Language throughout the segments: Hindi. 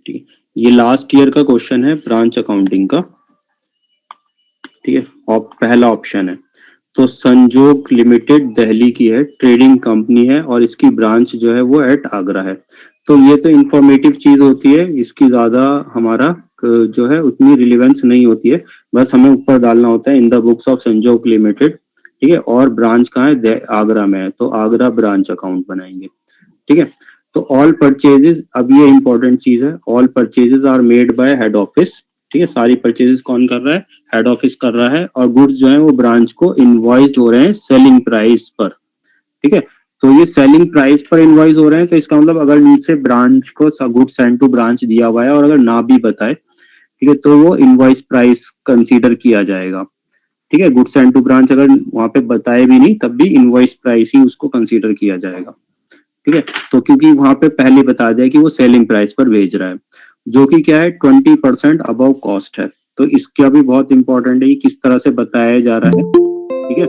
ठीक है, ये लास्ट ईयर का क्वेश्चन है ब्रांच अकाउंटिंग का। ठीक है, और पहला ऑप्शन है तो संजोग लिमिटेड दिल्ली की है, ट्रेडिंग कंपनी है और इसकी ब्रांच जो है वो एट आगरा है। तो ये तो इंफॉर्मेटिव चीज होती है, इसकी ज्यादा हमारा जो है उतनी रिलेवेंस नहीं होती है। बस हमें ऊपर डालना होता है इन द बुक्स ऑफ संजोग लिमिटेड। ठीक है, और ब्रांच कहाँ है, आगरा में है, तो आगरा ब्रांच अकाउंट बनाएंगे। ठीक है, तो ऑल परचेजेस, अब ये इंपॉर्टेंट चीज है, all purchases are made by head office. ठीक है, सारी परचेजेस कौन कर रहा है, हेड ऑफिस कर रहा है, और गुड्स जो है वो ब्रांच को इनवॉइस्ड हो रहे हैं सेलिंग प्राइस पर। ठीक है, तो ये सेलिंग प्राइस पर इनवॉइस हो रहे हैं, तो इसका मतलब अगर नीचे ब्रांच को गुड्स सेंड टू ब्रांच दिया हुआ है और अगर ना भी बताए, ठीक है, तो वो इनवॉइस प्राइस कंसीडर किया जाएगा। ठीक है, गुड्स सेंड टू ब्रांच अगर वहां पे बताए भी नहीं तब भी इनवॉइस प्राइस ही उसको कंसीडर किया जाएगा। ठीक है, तो क्योंकि वहां पे पहले बता दिया कि वो सेलिंग प्राइस पर भेज रहा है, जो कि क्या है 20% अबव कॉस्ट है। तो इसका भी बहुत इंपॉर्टेंट है कि किस तरह से बताया जा रहा है। ठीक है,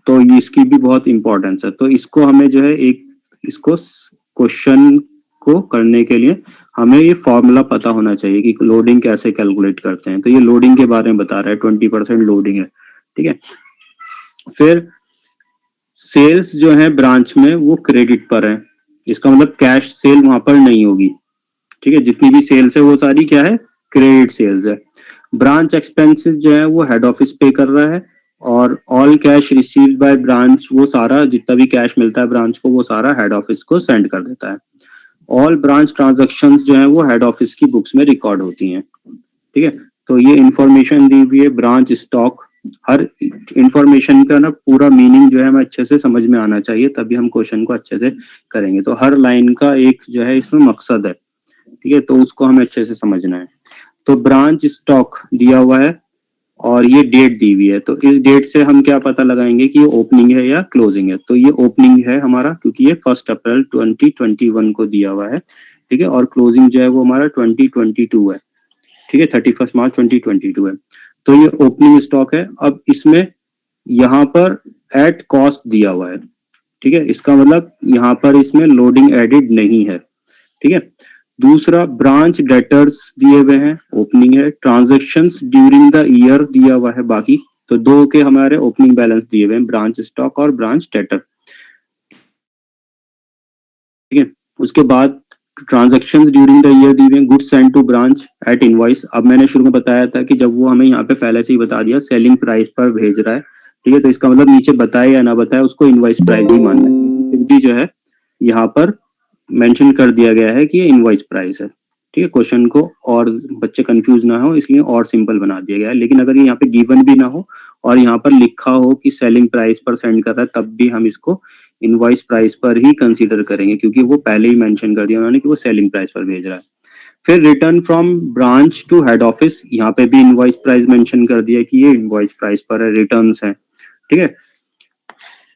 तो इसकी भी बहुत इंपॉर्टेंस है, तो इसको हमें जो है एक इसको क्वेश्चन को करने के लिए हमें ये फॉर्मूला पता होना चाहिए कि लोडिंग कैसे कैलकुलेट करते हैं। तो ये लोडिंग के बारे में बता रहा है, 20% लोडिंग है। ठीक है, फिर सेल्स जो है ब्रांच में वो क्रेडिट पर है, इसका मतलब कैश सेल वहां पर नहीं होगी। ठीक है, जितनी भी सेल्स है वो सारी क्या है, क्रेडिट सेल्स है। ब्रांच एक्सपेंसेस जो है वो हेड ऑफिस पे कर रहा है, और all cash received by branch, वो सारा जितना भी कैश मिलता है ब्रांच को वो सारा हेड ऑफिस को सेंड कर देता है। ऑल ब्रांच ट्रांजैक्शंस जो है वो हेड ऑफिस की बुक्स में रिकॉर्ड होती हैं। ठीक है, तो ये इंफॉर्मेशन दी हुई है, ब्रांच स्टॉक, हर इंफॉर्मेशन का ना पूरा मीनिंग जो है हमें अच्छे से समझ में आना चाहिए, तभी हम क्वेश्चन को अच्छे से करेंगे। तो हर लाइन का एक जो है इसमें मकसद है। ठीक है, तो उसको हमें अच्छे से समझना है। तो ब्रांच स्टॉक दिया हुआ है और ये डेट दी हुई है, तो इस डेट से हम क्या पता लगाएंगे कि ये ओपनिंग है या क्लोजिंग है। तो ये ओपनिंग है हमारा, क्योंकि ये 1 अप्रैल 2021 को दिया हुआ है। ठीक है, और क्लोजिंग जो है वो हमारा 2022 है। ठीक है, 31 मार्च 2022 है। तो ये ओपनिंग स्टॉक है। अब इसमें यहाँ पर एट कॉस्ट दिया हुआ है। ठीक है, इसका मतलब यहाँ पर इसमें लोडिंग एडिड नहीं है। ठीक है, दूसरा ब्रांच डेटर्स दिए हुए हैं, ओपनिंग है। ट्रांजेक्शन्स ड्यूरिंग द ईयर दिया हुआ है बाकी, तो दो के हमारे ओपनिंग बैलेंस दिए हुए हैं, ब्रांच स्टॉक और ब्रांच डेटर। ठीक है, उसके बाद ट्रांजेक्शन्स ड्यूरिंग द ईयर दिए हुए हैं, goods send to branch at invoice. अब मैंने शुरू में बताया था कि जब वो हमें यहाँ पे पहले से ही बता दिया सेलिंग प्राइस पर भेज रहा है, ठीक है, तो इसका मतलब नीचे बताए या ना बताए उसको इनवॉइस प्राइस ही मानना है। फिर भी जो है यहाँ पर मेंशन कर दिया गया है कि ये इनवॉइस प्राइस है। ठीक है, क्वेश्चन को और बच्चे कंफ्यूज ना हो इसलिए और सिंपल बना दिया गया है। लेकिन अगर ये यहाँ पे गिवन भी ना हो और यहाँ पर लिखा हो कि सेलिंग प्राइस पर सेंड कर रहा है, तब भी हम इसको इनवॉइस प्राइस पर ही कंसीडर करेंगे, क्योंकि वो पहले ही मेंशन कर दिया उन्होंने कि वो सेलिंग प्राइस पर भेज रहा है। फिर return from branch to head office, यहाँ पे भी इनवॉइस प्राइस मेंशन कर दिया कि ये इनवॉइस प्राइस पर है, रिटर्न्स है। ठीक है,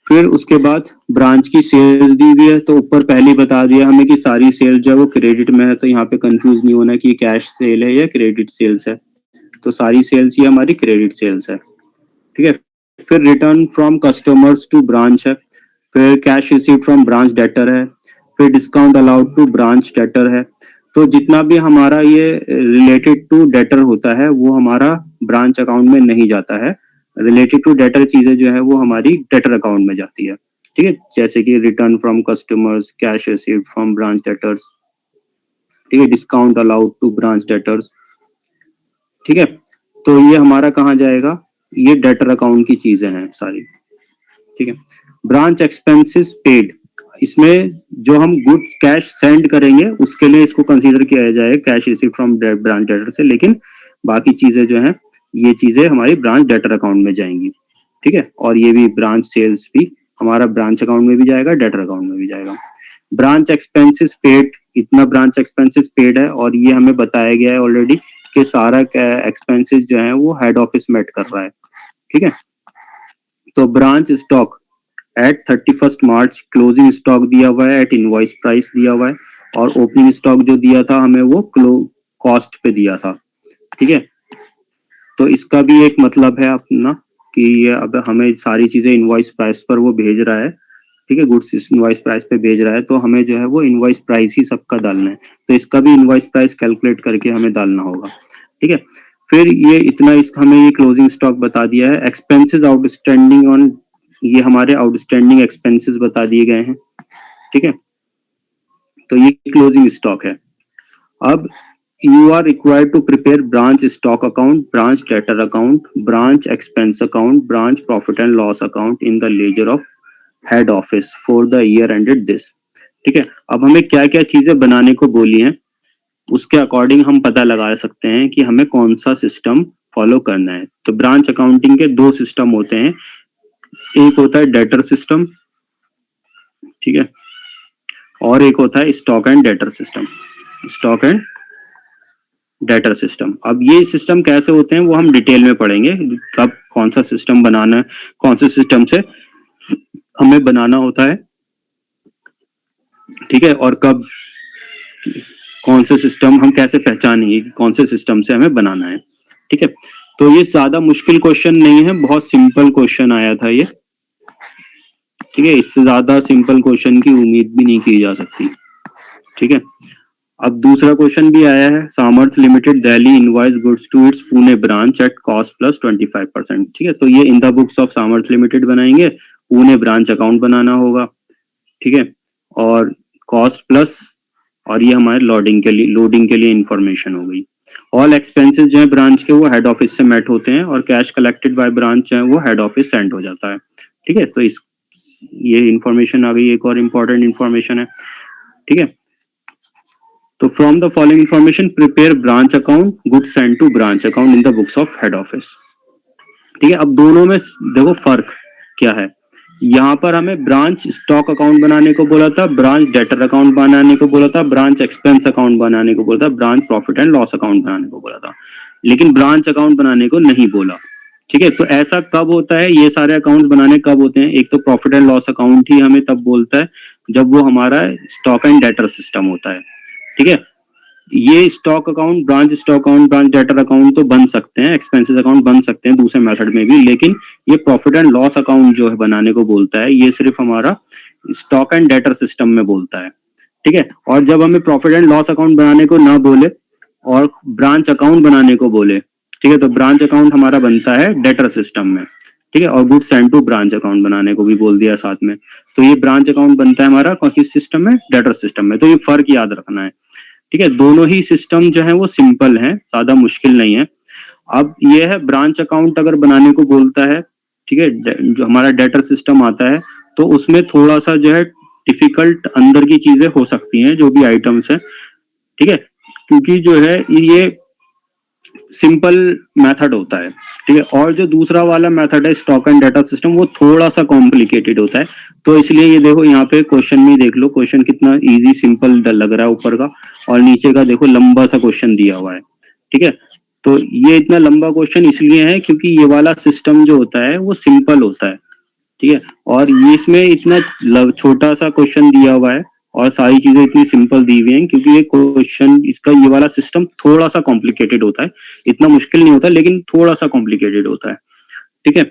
फिर उसके बाद ब्रांच की सेल्स दी हुई है, तो ऊपर पहले ही बता दिया हमें कि सारी सेल जो है वो क्रेडिट में है, तो यहाँ पे कंफ्यूज नहीं होना कि कैश सेल है या क्रेडिट सेल्स है। तो सारी सेल्स ही हमारी क्रेडिट सेल्स है। ठीक है, फिर return from customers to branch है, फिर cash receive from branch debtor है, फिर discount allowed to branch debtor है। तो जितना भी हमारा ये रिलेटेड टू डेटर होता है वो हमारा ब्रांच अकाउंट में नहीं जाता है। रिलेटेड टू डेटर चीजें जो है वो हमारी डेटर अकाउंट में जाती है। ठीक है, जैसे कि return from customers, cash receive from branch debtors, ठीक है, discount allowed to branch debtors. ठीक है, तो ये हमारा कहाँ जाएगा, ये डेटर अकाउंट की चीजें हैं सारी। ठीक है, ब्रांच एक्सपेंसेस पेड, इसमें जो हम गुड्स कैश सेंड करेंगे उसके लिए इसको कंसीडर किया जाएगा cash receive from branch debtor से, लेकिन बाकी चीजें जो हैं ये चीजें हमारी ब्रांच डेटर अकाउंट में जाएंगी। ठीक है, और ये भी ब्रांच सेल्स भी हमारा ब्रांच अकाउंट में भी जाएगा, डेटर अकाउंट में भी जाएगा। ब्रांच एक्सपेंसेस पेड, इतना ब्रांच एक्सपेंसेस पेड है, और ये हमें बताया गया है ऑलरेडी कि सारा एक्सपेंसेस जो है वो हेड ऑफिस मेट कर रहा है। ठीक है, तो branch stock at 31 March, closing stock दिया हुआ है एट इनवॉइस प्राइस दिया हुआ है, और ओपनिंग स्टॉक जो दिया था हमें वो कॉस्ट पे दिया था। ठीक है, तो इसका भी एक मतलब है अपना कि ये अब हमें सारी चीजें इनवॉइस प्राइस पर वो भेज रहा है। ठीक है, गुड्स इनवॉइस प्राइस पे भेज रहा है तो हमें जो है वो इनवॉइस प्राइस ही सबका डालना है, तो इसका भी इनवॉइस प्राइस कैलकुलेट करके हमें डालना होगा। ठीक है, फिर ये इतना हमें ये क्लोजिंग स्टॉक बता दिया है। एक्सपेंसेस आउटस्टैंडिंग ऑन, ये हमारे आउटस्टैंडिंग एक्सपेंसेस बता दिए गए हैं। ठीक है, तो ये क्लोजिंग स्टॉक है। अब you are required to prepare branch stock account, branch debtor account, branch expense account, branch profit and loss account in the ledger of head office for the year ended this। ठीक है, अब हमें क्या क्या चीजें बनाने को बोली हैं, उसके अकॉर्डिंग हम पता लगा सकते हैं कि हमें कौन सा सिस्टम फॉलो करना है। तो ब्रांच अकाउंटिंग के दो सिस्टम होते हैं, एक होता है डेटर सिस्टम, ठीक है, और एक होता है stock and debtor system, stock and debtor system. अब ये सिस्टम कैसे होते हैं वो हम डिटेल में पढ़ेंगे, कब कौन सा सिस्टम बनाना है, कौन से सिस्टम से हमें बनाना होता है, ठीक है, और कब कौन से सिस्टम हम कैसे पहचानेंगे कि कौन से सिस्टम से हमें बनाना है। ठीक है, तो ये ज्यादा मुश्किल क्वेश्चन नहीं है, बहुत सिंपल क्वेश्चन आया था ये। ठीक है, इससे ज्यादा सिंपल क्वेश्चन की उम्मीद भी नहीं की जा सकती। ठीक है, अब दूसरा क्वेश्चन भी आया है, Samarthya limited Delhi invoice goods to its Pune branch at cost plus 25%। ठीक है, तो ये in the books of Samarthya limited बनाएंगे, पुणे ब्रांच अकाउंट बनाना होगा। ठीक है, और कॉस्ट प्लस, और ये हमारे लोडिंग के लिए इंफॉर्मेशन हो गई। ऑल एक्सपेंसेस जो है ब्रांच के वो हेड ऑफिस से मेट होते हैं और कैश कलेक्टेड बाय ब्रांच है वो हेड ऑफिस सेंड हो जाता है। ठीक है, तो ये इंफॉर्मेशन आ गई, एक और इम्पोर्टेंट इंफॉर्मेशन है। ठीक है, तो from the following information prepare branch account, goods send to branch account in the books of head office. ठीक है, अब दोनों में देखो फर्क क्या है। यहाँ पर हमें ब्रांच स्टॉक अकाउंट बनाने को बोला था, ब्रांच डेटर अकाउंट बनाने को बोला था, ब्रांच एक्सपेंस अकाउंट बनाने को बोला था, branch profit and loss account बनाने को बोला था, लेकिन ब्रांच अकाउंट बनाने को नहीं बोला। ठीक है, तो ऐसा कब होता है, ये सारे अकाउंट बनाने कब होते हैं, एक तो प्रॉफिट एंड लॉस अकाउंट ही हमें तब बोलता है जब वो हमारा स्टॉक एंड डेटर सिस्टम होता है। ठीक है, ये stock account, branch debtor account तो बन सकते हैं, एक्सपेंसेस अकाउंट बन सकते हैं दूसरे मेथड में भी, लेकिन ये प्रॉफिट एंड लॉस अकाउंट जो है बनाने को बोलता है, ये सिर्फ हमारा स्टॉक एंड डेटर सिस्टम में बोलता है। ठीक है, और जब हमें प्रॉफिट एंड लॉस अकाउंट बनाने को ना बोले और ब्रांच अकाउंट बनाने को बोले, ठीक है, तो ब्रांच अकाउंट हमारा बनता है डेटर सिस्टम में। ठीक है, और goods send to branch account बनाने को भी बोल दिया साथ में, तो ये ब्रांच अकाउंट बनता है हमारा किस सिस्टम में, डेटर सिस्टम में। तो ये फर्क याद रखना है। ठीक है, दोनों ही सिस्टम जो है वो सिंपल है, ज्यादा मुश्किल नहीं है। अब ये है ब्रांच अकाउंट अगर बनाने को बोलता है, ठीक है, जो हमारा डेटर सिस्टम आता है, तो उसमें थोड़ा सा जो है डिफिकल्ट अंदर की चीजें हो सकती हैं, जो भी आइटम्स है। ठीक है, क्योंकि जो है ये सिंपल मेथड होता है। ठीक है, और जो दूसरा वाला मेथड है स्टॉक एंड डेटा सिस्टम, वो थोड़ा सा कॉम्प्लिकेटेड होता है। तो इसलिए ये देखो यहाँ पे क्वेश्चन में देख लो, क्वेश्चन कितना इजी सिंपल लग रहा है ऊपर का, और नीचे का देखो लंबा सा क्वेश्चन दिया हुआ है। ठीक है, तो ये इतना लंबा क्वेश्चन इसलिए है क्योंकि ये वाला सिस्टम जो होता है वो सिंपल होता है। ठीक है, और ये इसमें इतना छोटा सा क्वेश्चन दिया हुआ है और सारी चीजें इतनी सिंपल दी हुई हैं क्योंकि ये क्वेश्चन, इसका ये वाला सिस्टम थोड़ा सा कॉम्प्लिकेटेड होता है, इतना मुश्किल नहीं होता लेकिन थोड़ा सा कॉम्प्लिकेटेड होता है। ठीक है,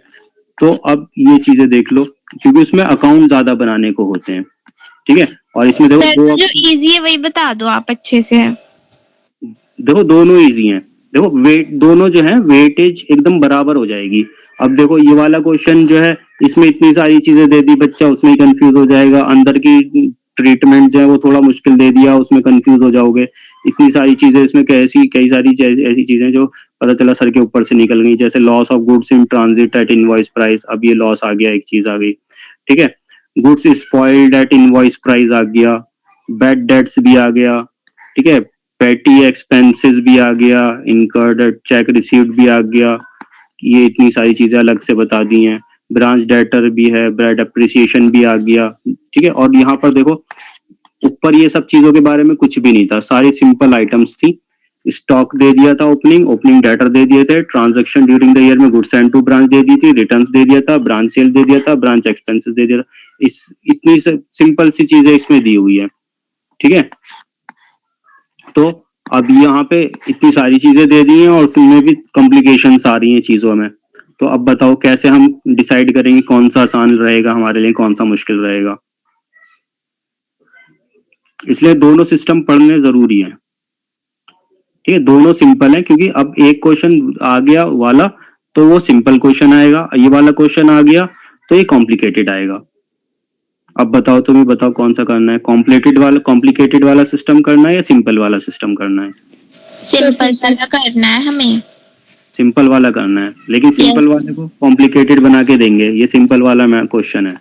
तो अब ये चीजें देख लो क्योंकि उसमें अकाउंट ज्यादा बनाने को होते हैं। ठीक है, और इसमें देखो सर, जो इजी है वही बता दो आप अच्छे से। देखो दोनों इजी हैं, देखो वेट दोनों जो है वेटेज एकदम बराबर हो जाएगी। अब देखो ये वाला क्वेश्चन जो है इसमें इतनी सारी चीजें दे दी, बच्चा उसमें कंफ्यूज हो जाएगा, अंदर की ट्रीटमेंट जो है वो थोड़ा मुश्किल दे दिया, उसमें कंफ्यूज हो जाओगे। इतनी सारी चीजें इसमें कई सारी ऐसी चीजें जो पता चला सर के ऊपर से निकल गई, जैसे loss of goods in transit at invoice price, अब ये लॉस आ गया, एक चीज आ गई। ठीक है, goods spoiled at invoice price आ गया, बैड डेट्स भी आ गया। ठीक है, पेटी एक्सपेंसेस भी आ गया, इनकर्ड चेक रिसीव्ड भी आ गया, ये इतनी सारी चीजें अलग से बता दी हैं। ब्रांच डेटर भी है, ब्रांड अप्रिसिएशन भी आ गया। ठीक है, और यहाँ पर देखो ऊपर ये सब चीजों के बारे में कुछ भी नहीं था, सारी सिंपल आइटम्स थी। स्टॉक दे दिया था, ओपनिंग डेटर दे दिए थे, ट्रांजैक्शन ड्यूरिंग द ईयर में गुड्स एंड टू ब्रांच दे दी थी, रिटर्न्स दे दिया था, ब्रांच सेल दे दिया था, ब्रांच एक्सपेंसेस दे दिया था। इस इतनी सिंपल सी चीजें इसमें दी हुई है। ठीक है, तो अब यहाँ पे इतनी सारी चीजें दे दी हैं और उसमें भी कॉम्प्लिकेशंस आ रही हैं चीजों में। तो अब बताओ कैसे हम डिसाइड करेंगे कौन सा आसान रहेगा हमारे लिए, कौन सा मुश्किल रहेगा। इसलिए दोनों सिस्टम पढ़ने जरूरी है। ठीक है, दोनों सिंपल है, क्योंकि अब एक क्वेश्चन आ गया वाला तो वो सिंपल क्वेश्चन आएगा, ये वाला क्वेश्चन आ गया तो ये कॉम्प्लिकेटेड आएगा। अब बताओ, तुम्हें बताओ कौन सा करना है, कॉम्प्लिकेटेड वाला सिस्टम करना है या सिंपल वाला सिस्टम करना है? सिंपल वाला करना है हमें। सिंपल वाला करना है, लेकिन सिंपल यस वाले को कॉम्प्लिकेटेड बना के देंगे, ये सिंपल वाला मैं क्वेश्चन है।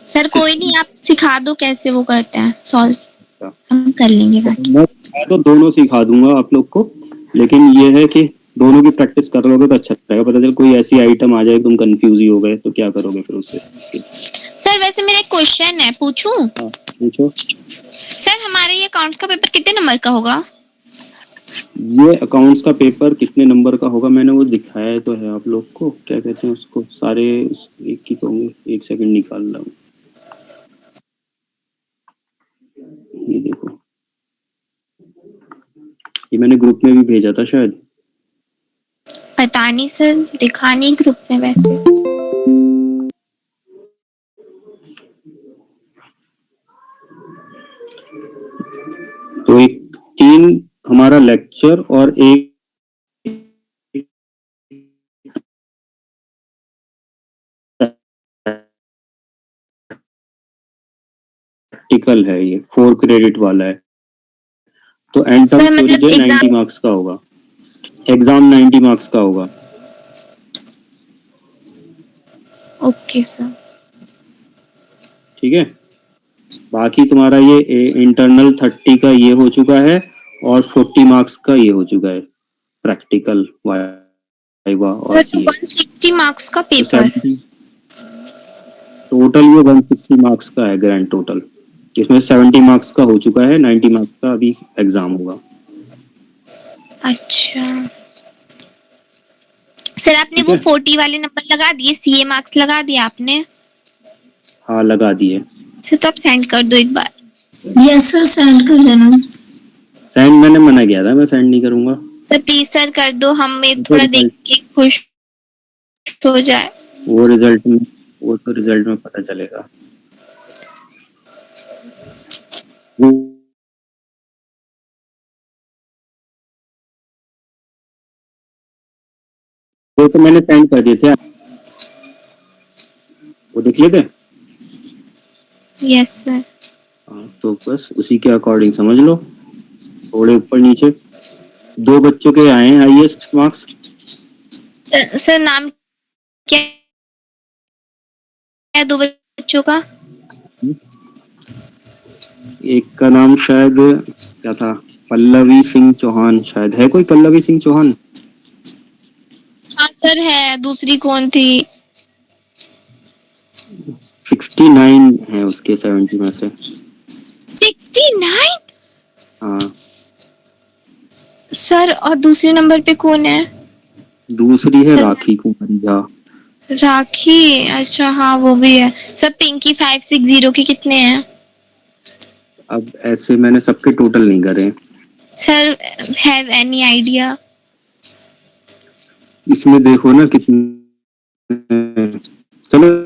सर, कोई नहीं, आप सिखा दो कैसे वो करते हैं सॉल्व, अच्छा, हम कर लेंगे बाकी। मैं तो दोनों सिखा दूंगा आप लोग को, लेकिन ये है कि दोनों की प्रैक्टिस कर लोगे तो अच्छा रहेगा। पता चल कोई ऐसी आइटम आ जाए तुम कंफ्यूज ही हो गए तो क्या करोगे फिर उससे। सर वैसे मेरा एक क्वेश्चन है, पूछूं? हाँ पूछो। सर हमारे ये अकाउंट्स का पेपर कितने नंबर का होगा? ये अकाउंट्स का पेपर कितने नंबर का होगा मैंने वो दिखाया तो है आप लोग को, क्या कहते हैं उसको, सारे एक ही तो होंगे। एक सेकंड निकाल रहा हूँ, ये देखो, ये मैंने ग्रुप में भी भेजा था शायद। पता नहीं सर, दिखा नहीं ग्रुप में वैसे। तो एक 3 हमारा लेक्चर और एक प्रैक्टिकल है, ये 4 क्रेडिट वाला है। तो एंड टर्म सर स्टोरेज मतलब है 90 एग्जाम। मार्क्स का होगा, एग्जाम 90 मार्क्स का होगा। Okay sir. ठीक है, बाकी तुम्हारा ये इंटरनल 30 का ये हो चुका है और 40 मार्क्स का ये हो चुका है प्रैक्टिकल वाइवा और सर तो सीए। 160 मार्क्स का तो पेपर। 70 टोटल ये 160 मार्क्स का है ग्रैंड टोटल, जिसमें 70 मार्क्स का हो चुका है, 90 मार्क्स का अभी एग्जाम होगा। अच्छा सर, आपने ठीक वो है, 40 वाले नंबर लगा दिए, सीए मार्क्स लगा दिए आपने? हाँ लगा दिए। सर तो आप सेंड कर दो एक बार। यस सर, सेंड कर देना। सेंड मैंने मना किया था, मैं सेंड नहीं करूंगा। सर प्लीज सर कर दो, हमें वो तो थोड़ा देख रिजल्ट के खुश हो जाए। वो रिजल्ट में वो तो रिजल्ट में पता चलेगा। वो वो तो मैंने सेंड कर दिए थे, वो देख लेते। Yes sir. हाँ तो बस उसी के अकॉर्डिंग समझ लो, थोड़े ऊपर नीचे। 2 बच्चों के आए हैं हाईएस्ट मार्क्स। सर नाम क्या है दो बच्चों का? एक का नाम शायद क्या था, पल्लवी सिंह चौहान, शायद है कोई पल्लवी सिंह चौहान। हाँ सर है, दूसरी कौन थी? 69 है उसके 70 में से। 69? हाँ, सर और दूसरे नंबर पे कौन है? दूसरी है सर राखी कुमारी झा। राखी, अच्छा हाँ वो भी है। सर पिंकी 560 के कितने हैं? अब ऐसे मैंने सबके टोटल नहीं करे, सर हैव एनी आइडिया? इसमें देखो ना कितने। चलो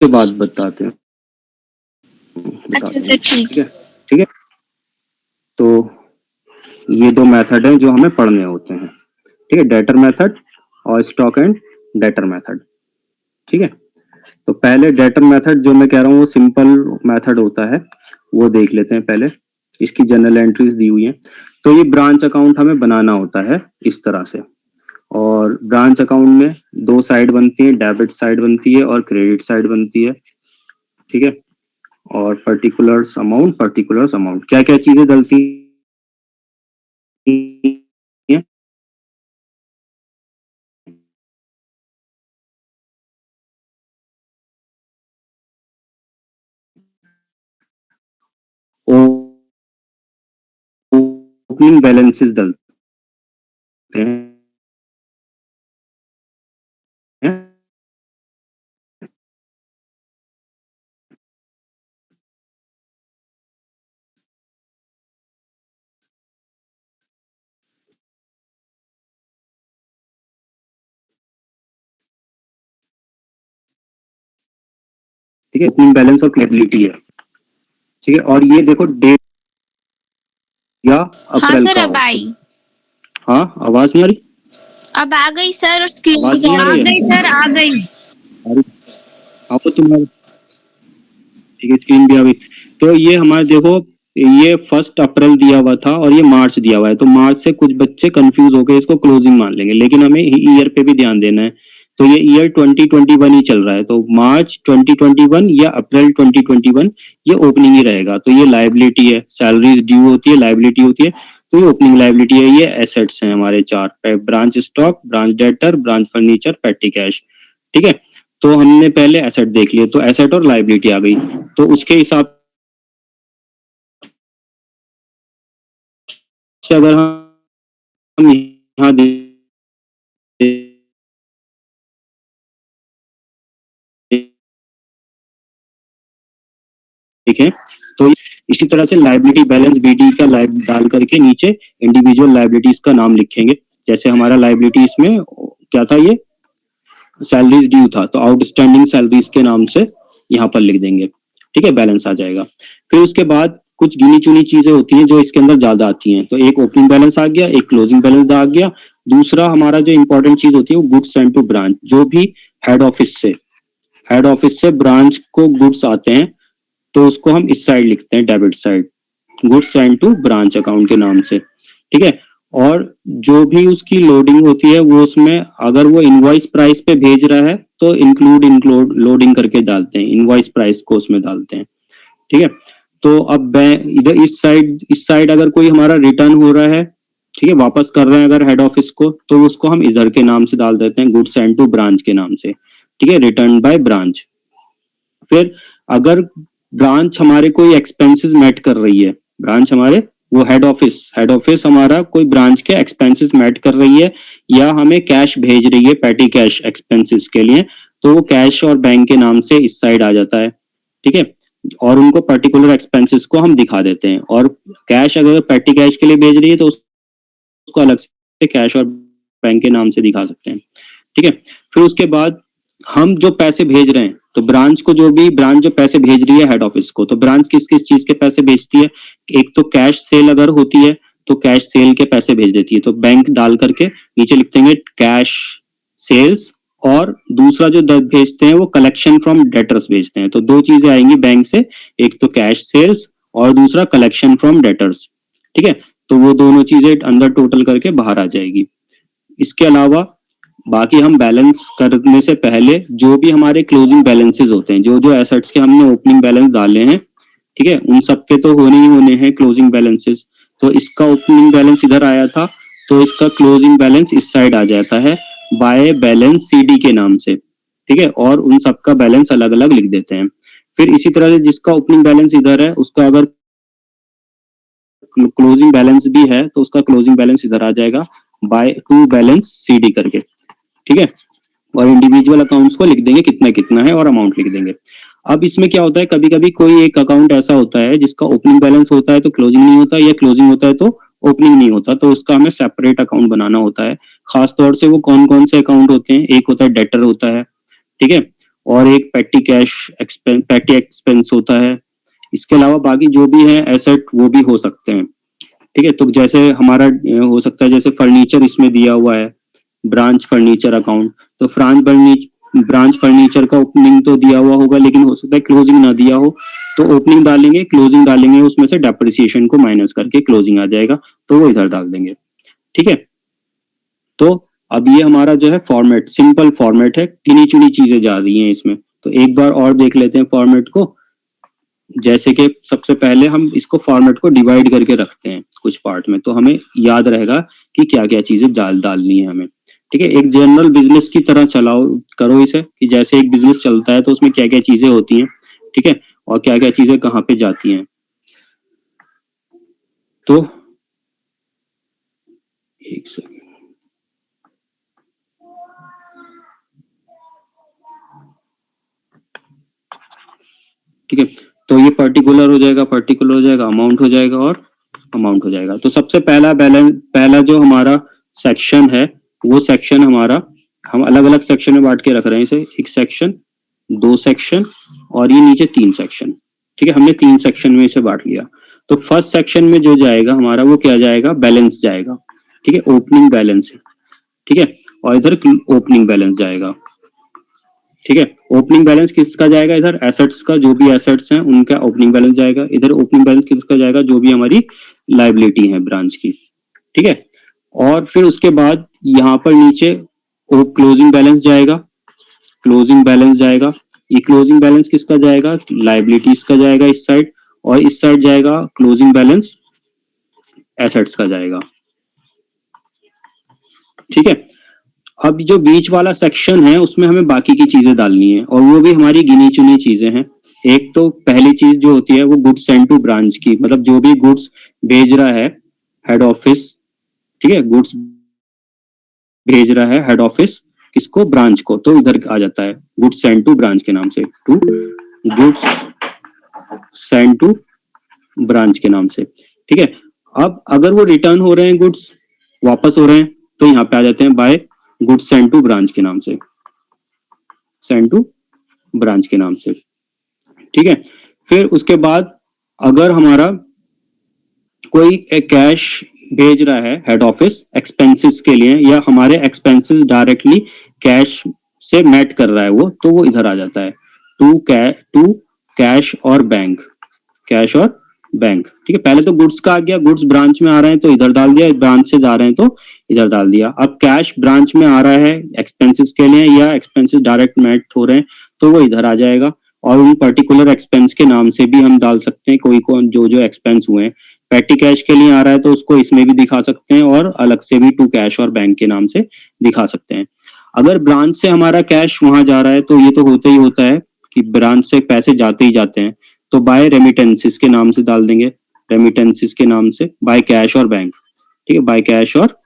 के बाद बताते हैं, अच्छा बताते सर हैं। ठीक। ठीक है, ठीक है। तो ये 2 मेथड हैं जो हमें पढ़ने होते हैं। ठीक है, डेटर मेथड और स्टॉक एंड डेटर मेथड। ठीक है, तो पहले डेटर मेथड जो मैं कह रहा हूँ वो सिंपल मेथड होता है, वो देख लेते हैं पहले। इसकी जनरल एंट्रीज दी हुई हैं। तो ये ब्रांच अकाउंट हमें बनाना होता है इस तरह से, और ब्रांच अकाउंट में 2 साइड बनती है, डेबिट साइड बनती है और क्रेडिट साइड बनती है। ठीक है, और पर्टिकुलर्स अमाउंट क्या क्या चीजें डलती हैं। ओपनिंग बैलेंसेस डलते हैं, ठीक है, ओपनिंग बैलेंस और लायबिलिटी है, ठीक है। और ये देखो डेट या हाँ अप्रैल सर का अब हो। आई, हाँ, आवाज नहीं आ रही? अब आ गई सर और स्क्रीन आवाज नहीं आ आ रही है? गई सर, आ गई। अरे आओ तुम्हारे, ठीक है, स्क्रीन भी आ गई। तो ये हमारे देखो, ये 1 अप्रैल दिया हुआ था और ये मार्च दिया हुआ है, तो मार्च से कुछ बच्चे कंफ्यूज होकर इसको क्लोजिंग मान लेंगे, लेकिन हमें ईयर पे भी ध्यान देना है। तो ये ईयर 2021 ही चल रहा है, तो मार्च 2021 या अप्रैल 2021 ये ओपनिंग ही रहेगा। तो ये लायबिलिटी है, सैलरीज ड्यू होती है, लायबिलिटी होती है, तो ये ओपनिंग लायबिलिटी है। ये एसेट्स हैं हमारे 4, branch stock, branch debtor, branch furniture, पेटी कैश, ठीक है। तो हमने पहले एसेट देख लिए, तो एसेट और लायबिलिटी आ गई, तो उसके हिसाब से अगर हम यहाँ देखें तो इसी तरह से लायबिलिटी बैलेंस बीडी का लाइव डाल करके नीचे इंडिविजुअल लायबिलिटीज का नाम लिखेंगे। जैसे हमारा लायबिलिटी इसमें क्या था, ये सैलरीज ड्यू था, तो आउटस्टैंडिंग सैलरीज के नाम से यहाँ पर लिख देंगे, ठीक है, बैलेंस आ जाएगा। फिर उसके बाद कुछ गिनी चुनी चीजें होती हैं जो इसके अंदर ज्यादा आती हैं, तो एक ओपनिंग बैलेंस आ गया, एक क्लोजिंग बैलेंस आ गया। दूसरा हमारा जो इंपॉर्टेंट चीज होती है वो गुड्स सेंट टू ब्रांच, जो भी हेड ऑफिस से ब्रांच को गुड्स आते हैं, तो उसको हम इस साइड लिखते हैं, debit side, goods sent to branch account के नाम से, ठीक है। और जो भी उसकी लोडिंग होती है वो उसमें अगर वो इनवॉइस प्राइस पे भेज रहा है तो इंक्लूड लोडिंग करके डालते हैं, इनवॉइस प्राइस को उसमें डालते हैं, ठीक है। तो अब इधर इस साइड अगर कोई हमारा रिटर्न हो रहा है, ठीक है, वापस कर रहे हैं अगर हेड ऑफिस को, तो उसको हम इधर के नाम से डाल देते हैं, गुड्स सेंट टू ब्रांच के नाम से, ठीक है, रिटर्न बाय ब्रांच। फिर अगर ब्रांच हमारे कोई एक्सपेंसेस मेट कर रही है, ब्रांच हमारे वो हेड ऑफिस हमारा कोई ब्रांच के एक्सपेंसेस मेट कर रही है या हमें कैश भेज रही है पेटी कैश एक्सपेंसेस के लिए, तो वो कैश और बैंक के नाम से इस साइड आ जाता है, ठीक है। और उनको पर्टिकुलर एक्सपेंसेस को हम दिखा देते हैं, और कैश अगर पेटी कैश के लिए भेज रही है तो उसको अलग से कैश और बैंक के नाम से दिखा सकते हैं, ठीक है। फिर उसके बाद हम जो पैसे भेज रहे हैं, तो ब्रांच जो पैसे भेज रही है हेड ऑफिस को, तो ब्रांच किस किस चीज के पैसे भेजती है, एक तो कैश सेल अगर होती है तो कैश सेल के पैसे भेज देती है, तो बैंक डाल करके नीचे लिख देंगे कैश सेल्स, और दूसरा जो भेजते हैं वो कलेक्शन फ्रॉम डेटर्स भेजते हैं। तो दो चीजें आएंगी बैंक से, एक तो कैश सेल्स और दूसरा कलेक्शन फ्रॉम डेटर्स, ठीक है। तो वो दोनों चीजें अंदर टोटल करके बाहर आ जाएगी। इसके अलावा बाकी हम बैलेंस करने से पहले जो भी हमारे क्लोजिंग बैलेंसेस होते हैं, जो जो एसेट्स के हमने ओपनिंग बैलेंस डाले हैं, ठीक है, उन सब के तो होने ही होने हैं क्लोजिंग बैलेंसेस। तो इसका ओपनिंग बैलेंस इधर आया था, तो इसका क्लोजिंग बैलेंस इस साइड आ जाता है बाय बैलेंस सीडी के नाम से, ठीक है, और उन सब का बैलेंस अलग अलग लिख देते हैं। फिर इसी तरह से जिसका ओपनिंग बैलेंस इधर है उसका अगर क्लोजिंग बैलेंस भी है तो उसका क्लोजिंग बैलेंस इधर आ जाएगा बाय टू बैलेंस सीडी करके, ठीक है। और इंडिविजुअल अकाउंट्स को लिख देंगे कितना कितना है और अमाउंट लिख देंगे। अब इसमें क्या होता है, कभी कभी कोई एक अकाउंट ऐसा होता है जिसका ओपनिंग बैलेंस होता है तो क्लोजिंग नहीं होता, या क्लोजिंग होता है तो ओपनिंग नहीं होता, तो उसका हमें सेपरेट अकाउंट बनाना होता है। खास तौर से वो कौन कौन से अकाउंट होते हैं, एक होता है डेटर होता है, ठीक है, और एक पेटी कैश पेटी एक्सपेंस होता है। इसके अलावा बाकी जो भी है एसेट वो भी हो सकते हैं, ठीक है। तो जैसे हमारा हो सकता है, जैसे फर्नीचर इसमें दिया हुआ है, ब्रांच फर्नीचर अकाउंट, तो ब्रांच फर्नीचर का ओपनिंग तो दिया हुआ होगा, लेकिन हो सकता है क्लोजिंग ना दिया हो, तो ओपनिंग डालेंगे, क्लोजिंग डालेंगे, उसमें से डेप्रिसिएशन को माइनस करके क्लोजिंग आ जाएगा, तो वो इधर डाल देंगे, ठीक है। तो अब ये हमारा जो है फॉर्मेट सिंपल फॉर्मेट है, गिनी चुनी चीजें जा रही हैं इसमें। तो एक बार और देख लेते हैं फॉर्मेट को। जैसे कि सबसे पहले हम इसको फॉर्मेट को डिवाइड करके रखते हैं कुछ पार्ट में, तो हमें याद रहेगा कि क्या क्या चीजें डालनी है हमें, ठीक है। एक जनरल बिजनेस की तरह करो इसे, कि जैसे एक बिजनेस चलता है तो उसमें क्या क्या चीजें होती हैं, ठीक है, और क्या क्या चीजें कहाँ पे जाती हैं। तो एक सेकंड, ठीक है। तो ये पर्टिकुलर हो जाएगा, अमाउंट हो जाएगा और अमाउंट हो जाएगा। तो सबसे पहला जो हमारा सेक्शन है, वो सेक्शन हमारा हम अलग अलग सेक्शन में बांट के रख रहे हैं इसे, एक सेक्शन, दो सेक्शन और ये नीचे 3 सेक्शन। ठीक है, हमने 3 सेक्शन में इसे बांट लिया। तो फर्स्ट सेक्शन में जो जाएगा हमारा वो क्या जाएगा, बैलेंस जाएगा। ठीक है, ओपनिंग बैलेंस। ठीक है, और इधर ओपनिंग बैलेंस जाएगा। ठीक है, ओपनिंग बैलेंस किसका जाएगा, इधर एसेट्स का, जो भी एसेट्स हैं उनका ओपनिंग बैलेंस जाएगा। इधर ओपनिंग बैलेंस किसका जाएगा, जो भी हमारी लायबिलिटी है ब्रांच की। ठीक है, और फिर उसके बाद यहाँ पर नीचे क्लोजिंग बैलेंस जाएगा। क्लोजिंग बैलेंस जाएगा, ये क्लोजिंग बैलेंस किसका जाएगा, लायबिलिटीज का जाएगा इस साइड, और इस साइड जाएगा क्लोजिंग बैलेंस एसेट्स का जाएगा। ठीक है, अब जो बीच वाला सेक्शन है उसमें हमें बाकी की चीजें डालनी है, और वो भी हमारी गिनी चुनी चीजें हैं। एक तो पहली चीज जो होती है वो गुड्स सेंड टू ब्रांच की, मतलब जो भी गुड्स भेज रहा है हेड ऑफिस। ठीक है, गुड्स भेज रहा है हेड ऑफिस किसको, ब्रांच को, तो इधर आ जाता है गुड्स सेंड टू ब्रांच के नाम से, to goods send to branch के नाम से। ठीक है, अब अगर वो रिटर्न हो रहे हैं, गुड्स वापस हो रहे हैं, तो यहाँ पे आ जाते हैं by goods send to branch के नाम से, सेंड टू ब्रांच के नाम से। ठीक है, फिर उसके बाद अगर हमारा कोई कैश भेज रहा है हेड ऑफिस एक्सपेंसेस के लिए, या हमारे एक्सपेंसेस डायरेक्टली कैश से मैट कर रहा है वो, तो वो इधर आ जाता है टू कैश और बैंक, कैश और बैंक। ठीक है, पहले तो गुड्स का आ गया, गुड्स ब्रांच में आ रहे हैं तो इधर डाल दिया, ब्रांच से जा रहे हैं तो इधर डाल दिया। अब कैश ब्रांच में आ रहा है एक्सपेंसेस के लिए, या एक्सपेंसेस डायरेक्ट मैट हो रहे हैं, तो वो इधर आ जाएगा। और उन पर्टिकुलर एक्सपेंस के नाम से भी हम डाल सकते हैं, कोई को जो जो एक्सपेंस हुए हैं। पेटी कैश के लिए आ रहा है तो उसको इसमें भी दिखा सकते हैं, और अलग से भी टू कैश और बैंक के नाम से दिखा सकते हैं। अगर ब्रांच से हमारा कैश वहां जा रहा है तो ये तो होता ही होता है कि ब्रांच से पैसे जाते ही जाते हैं, तो बाय रेमिटेंसेस के नाम से डाल देंगे, रेमिटेंसेस के नाम से बाय कैश और बैंक। ठीक है, बाय कैश और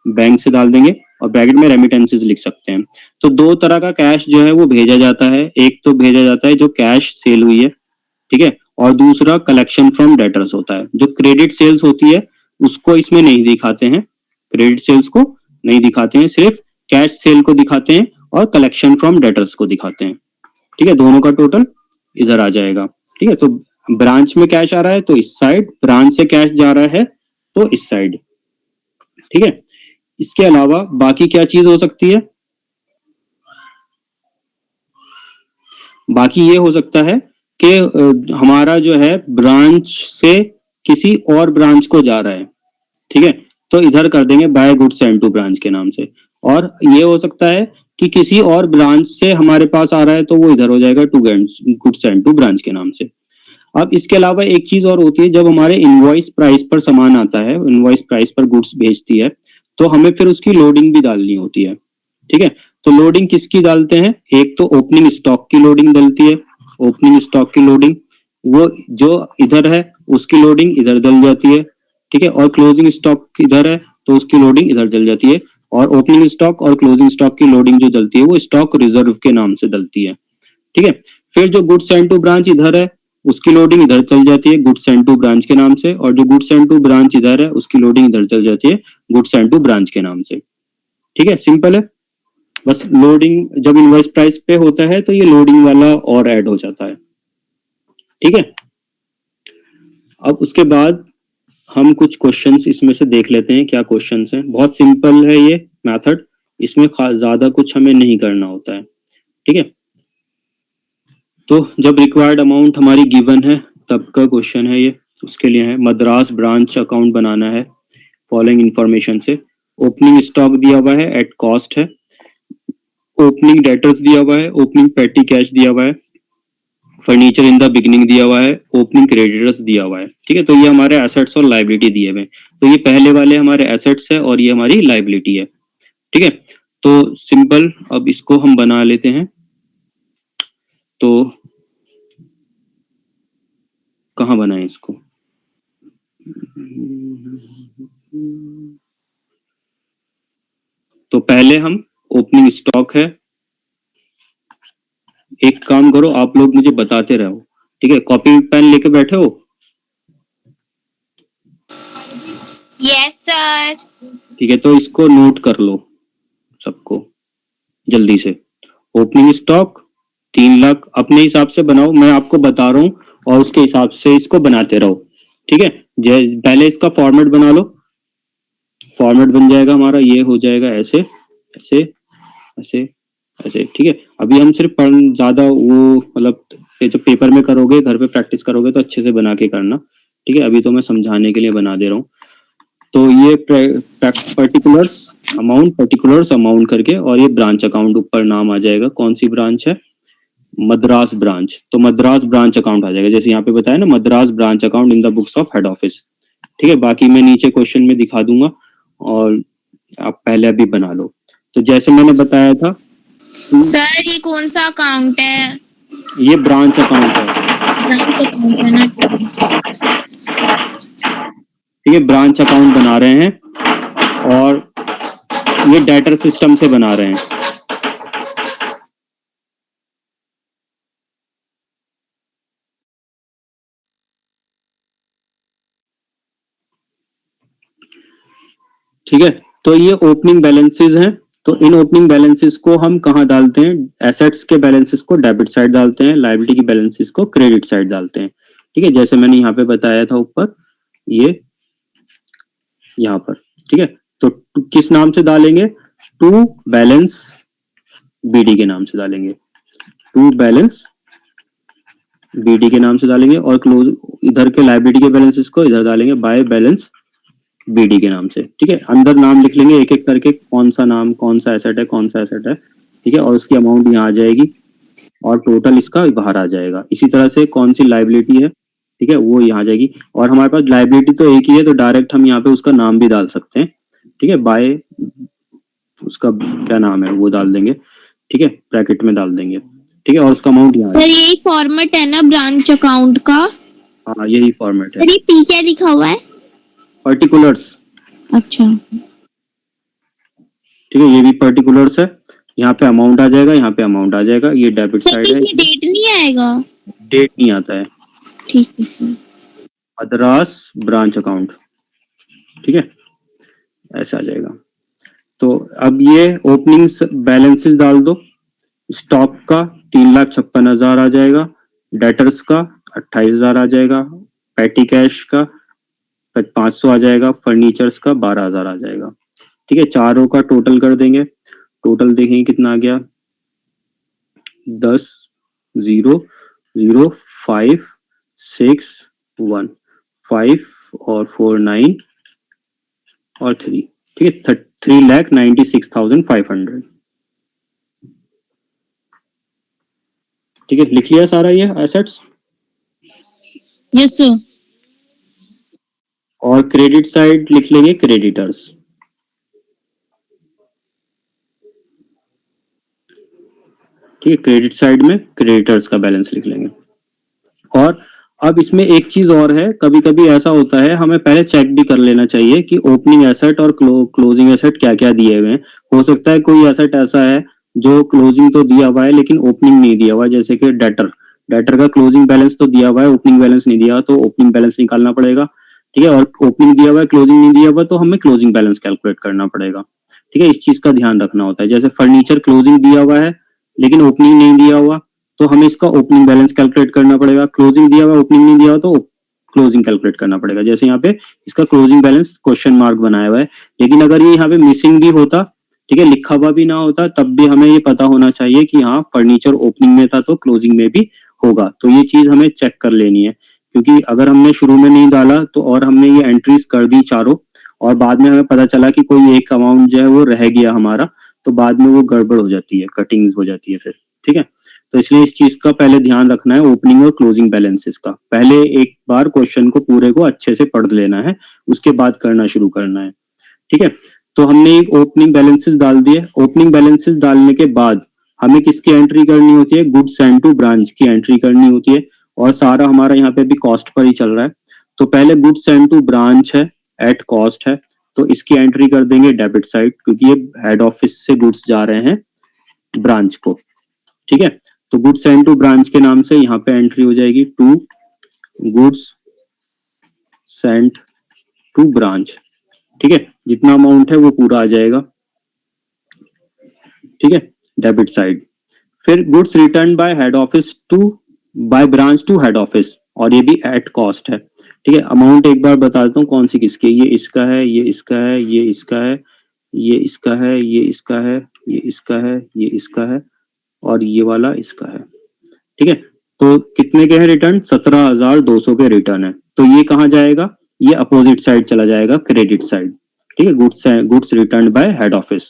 बैंक से डाल देंगे, और ब्रैकेट में रेमिटेंसेस लिख सकते हैं। तो दो तरह का कैश जो है वो भेजा जाता है, एक तो भेजा जाता है जो कैश सेल हुई है, ठीक है, और दूसरा कलेक्शन फ्रॉम डेटर्स होता है। जो क्रेडिट सेल्स होती है उसको इसमें नहीं दिखाते हैं, क्रेडिट सेल्स को नहीं दिखाते हैं, सिर्फ कैश सेल को दिखाते हैं और कलेक्शन फ्रॉम डेटर्स को दिखाते हैं। ठीक है, दोनों का टोटल इधर आ जाएगा। ठीक है, तो ब्रांच में कैश आ रहा है तो इस साइड, ब्रांच से कैश जा रहा है तो इस साइड। ठीक है, इसके अलावा बाकी क्या चीज हो सकती है, बाकी ये हो सकता है कि हमारा जो है ब्रांच से किसी और ब्रांच को जा रहा है। ठीक है, तो इधर कर देंगे by goods send to branch के नाम से। और ये हो सकता है कि किसी और ब्रांच से हमारे पास आ रहा है तो वो इधर हो जाएगा to goods send to branch के नाम से। अब इसके अलावा एक चीज और होती है, जब हमारे इनवॉइस प्राइस पर सामान आता है, इनवॉइस प्राइस पर गुड्स भेजती है, तो हमें फिर उसकी लोडिंग भी डालनी होती है। ठीक है, तो लोडिंग किसकी डालते हैं, एक तो ओपनिंग स्टॉक की लोडिंग डलती है, ओपनिंग स्टॉक की लोडिंग, वो जो इधर है उसकी लोडिंग इधर डल जाती है। ठीक है, और क्लोजिंग स्टॉक इधर है तो उसकी लोडिंग इधर डल जाती है। और ओपनिंग स्टॉक और क्लोजिंग स्टॉक की लोडिंग जो डलती है वो स्टॉक रिजर्व के नाम से डलती है। ठीक है, फिर जो गुड्स सेंड टू ब्रांच इधर है उसकी लोडिंग इधर चल जाती है गुड्स सेंड टू ब्रांच के नाम से, और जो गुड्स सेंड टू ब्रांच इधर है उसकी लोडिंग इधर चल जाती है गुड्स सेंड टू ब्रांच के नाम से। ठीक है, सिंपल है। बस लोडिंग जब इनवॉइस प्राइस पे होता है तो ये लोडिंग वाला और ऐड हो जाता है। ठीक है, अब उसके बाद हम कुछ क्वेश्चंस इसमें से देख लेते हैं, क्या क्वेश्चंस हैं। बहुत सिंपल है ये मेथड, इसमें ज्यादा कुछ हमें नहीं करना होता है। ठीक है, तो जब रिक्वायर्ड अमाउंट हमारी गिवन है तब का क्वेश्चन है ये। उसके लिए है मद्रास ब्रांच अकाउंट बनाना है फॉलोइंग इंफॉर्मेशन से। ओपनिंग स्टॉक दिया हुआ है एट कॉस्ट है, ओपनिंग डेटर्स दिया हुआ है, ओपनिंग पेटी कैश दिया हुआ है, फर्नीचर इन द बिगिनिंग दिया हुआ है, ओपनिंग क्रेडिटर्स दिया हुआ है। ठीक है, तो ये हमारे एसेट्स और लायबिलिटी दिए हुए हैं। तो ये पहले वाले हमारे एसेट्स है और ये हमारी लायबिलिटी है। ठीक है, तो सिंपल अब इसको हम बना लेते हैं। तो कहाँ बनाए इसको, तो पहले हम ओपनिंग स्टॉक है, एक काम करो आप लोग मुझे बताते रहो। ठीक है, कॉपी पेन लेके बैठे हो, यस सर। ठीक है, तो इसको नोट कर लो सबको जल्दी से। ओपनिंग स्टॉक 3 लाख अपने हिसाब से बनाओ, मैं आपको बता रहा हूँ और उसके हिसाब से इसको बनाते रहो, ठीक है। पहले इसका फॉर्मेट बना लो, फॉर्मेट बन जाएगा हमारा, ये हो जाएगा ऐसे ऐसे ऐसे ऐसे, ठीक है। अभी हम सिर्फ ज्यादा वो मतलब ये जब पेपर में करोगे, घर पे प्रैक्टिस करोगे तो अच्छे से बना के करना, ठीक है। अभी तो मैं समझाने के लिए बना दे रहा हूँ। तो ये पर्टिकुलर्स अमाउंट करके, और ये ब्रांच अकाउंट ऊपर नाम आ जाएगा, कौन सी ब्रांच है, मद्रास ब्रांच। तो मद्रास ब्रांच अकाउंट आ जाएगा, जैसे यहाँ पे बताया ना, Madras branch account in the books of head office, ठीक है। बाकी मैं नीचे क्वेश्चन में दिखा दूंगा और आप पहले अभी बना लो। तो जैसे मैंने बताया था, सर ये कौन सा अकाउंट है? ये ब्रांच अकाउंट है, ब्रांच अकाउंट है ना? ठीक है। ब्रांच अकाउंट बना रहे हैं और ये डेटर सिस्टम से बना रहे हैं। ठीक है, तो ये ओपनिंग बैलेंसेस हैं। तो इन ओपनिंग बैलेंसेस को हम कहाँ डालते हैं, एसेट्स के बैलेंसेस को डेबिट साइड डालते हैं, लायबिलिटी की बैलेंसेस को क्रेडिट साइड डालते हैं, ठीक है। जैसे मैंने यहाँ पे बताया था ऊपर, ये यहाँ पर, ठीक है। तो किस नाम से डालेंगे, टू बैलेंस बीडी के नाम से डालेंगे, टू बैलेंस बीडी के नाम से डालेंगे, और क्लोज इधर के लायबिलिटी के बैलेंसेस को इधर डालेंगे बाय बैलेंस बीडी के नाम से, ठीक है। अंदर नाम लिख लेंगे एक एक करके, कौन सा नाम, कौन सा एसेट है, कौन सा एसेट है, ठीक है। और उसकी अमाउंट यहाँ आ जाएगी और टोटल इसका बाहर आ जाएगा। इसी तरह से कौन सी लायबिलिटी है, ठीक है, वो यहाँ आ जाएगी। और हमारे पास लायबिलिटी तो एक ही है, तो डायरेक्ट हम यहाँ पे उसका नाम भी डाल सकते हैं, ठीक है। बाय उसका क्या नाम है वो डाल देंगे, ठीक है, ब्रैकेट में डाल देंगे, ठीक है। और उसका अमाउंट यहाँ सर यही फॉर्मेट है ना ब्रांच अकाउंट का? हाँ यही फॉर्मेट है। सर ये पी क्या लिखा हुआ है? पर्टिकुलर्स, अच्छा ठीक है, ये भी पर्टिकुलर्स है। यहाँ पे अमाउंट आ जाएगा, यहाँ पे अमाउंट आ जाएगा, ये डेबिट सर साइड है, इसमें डेट नहीं आएगा? डेट नहीं आता है। ठीक है सर। मद्रास ब्रांच अकाउंट, ठीक है, ऐसा आ जाएगा। तो अब ये ओपनिंग बैलेंसेस डाल दो। स्टॉक का 3,56,000 आ जाएगा, डेटर्स का 28,000 आ जाएगा, पैटी कैश का 500 आ जाएगा, फर्नीचर्स का 12,000 आ जाएगा, ठीक है। चारों का टोटल कर देंगे, टोटल देखेंगे कितना आ गया, 10,0,0,5,6,1, 5 और 4 9 और 3, ठीक है, 3,96,500, ठीक है। लिख लिया सारा ये एसेट्स। Yes sir. और क्रेडिट साइड लिख लेंगे क्रेडिटर्स, ठीक है। क्रेडिट साइड में क्रेडिटर्स का बैलेंस लिख लेंगे। और अब इसमें एक चीज और है, कभी कभी ऐसा होता है, हमें पहले चेक भी कर लेना चाहिए कि ओपनिंग एसेट और क्लोजिंग एसेट क्या क्या दिए हुए हैं। हो सकता है कोई एसेट ऐसा है जो क्लोजिंग तो दिया हुआ है लेकिन ओपनिंग नहीं दिया हुआ, जैसे कि डेटर, डेटर का क्लोजिंग बैलेंस तो दिया हुआ है, ओपनिंग बैलेंस नहीं दिया, तो ओपनिंग बैलेंस निकालना पड़ेगा, ठीक है। और ओपनिंग दिया हुआ है, क्लोजिंग नहीं दिया हुआ, तो हमें क्लोजिंग बैलेंस कैलकुलेट करना पड़ेगा, ठीक है। इस चीज का ध्यान रखना होता है। जैसे फर्नीचर क्लोजिंग दिया हुआ है लेकिन ओपनिंग नहीं दिया हुआ, तो हमें इसका ओपनिंग बैलेंस कैलकुलेट करना पड़ेगा। क्लोजिंग दिया हुआ, ओपनिंग नहीं दिया हुआ, तो क्लोजिंग कैलकुलेट करना पड़ेगा। जैसे यहाँ पे इसका क्लोजिंग बैलेंस क्वेश्चन मार्क बनाया हुआ है, लेकिन अगर ये यहाँ पे मिसिंग भी होता, ठीक है, लिखा हुआ भी ना होता, तब भी हमें ये पता होना चाहिए कि हाँ फर्नीचर ओपनिंग में था तो क्लोजिंग में भी होगा। तो ये चीज हमें चेक कर लेनी है, क्योंकि अगर हमने शुरू में नहीं डाला तो और हमने ये एंट्रीज कर दी चारों, और बाद में हमें पता चला कि कोई एक अमाउंट जो है वो रह गया हमारा, तो बाद में वो गड़बड़ हो जाती है, कटिंग हो जाती है फिर, ठीक है। तो इसलिए इस चीज का पहले ध्यान रखना है, ओपनिंग और क्लोजिंग बैलेंसेस का। पहले एक बार क्वेश्चन को पूरे को अच्छे से पढ़ लेना है, उसके बाद करना शुरू करना है, ठीक है। तो हमने एक ओपनिंग बैलेंसेस डाल दिए। ओपनिंग बैलेंसेस डालने के बाद हमें किसकी एंट्री करनी होती है, गुड्स एंड टू ब्रांच की एंट्री करनी होती है, और सारा हमारा यहाँ पे अभी कॉस्ट पर ही चल रहा है। तो पहले गुड्स एंड टू ब्रांच है, एट कॉस्ट है, तो इसकी एंट्री कर देंगे डेबिट साइड, क्योंकि ये हेड ऑफिस से गुड्स जा रहे हैं ब्रांच को, ठीक है। तो गुड्स एंड टू ब्रांच के नाम से यहाँ पे एंट्री हो जाएगी, to goods sent to branch, ठीक है। जितना अमाउंट है वो पूरा आ जाएगा, ठीक है, डेबिट साइड। फिर goods return by head office to by branch to head office, और ये भी एट कॉस्ट है। ठीक है, अमाउंट एक बार बता देता हूँ कौन सी किसकी है। ये इसका है, ये इसका है, ये इसका है, ये इसका है, ये इसका है, ये इसका है, ये इसका है, और ये वाला इसका है। ठीक है, तो कितने के हैं रिटर्न? 17,200 के रिटर्न है। तो ये कहाँ जाएगा? ये अपोजिट साइड चला जाएगा, क्रेडिट साइड। ठीक है, goods return by head office.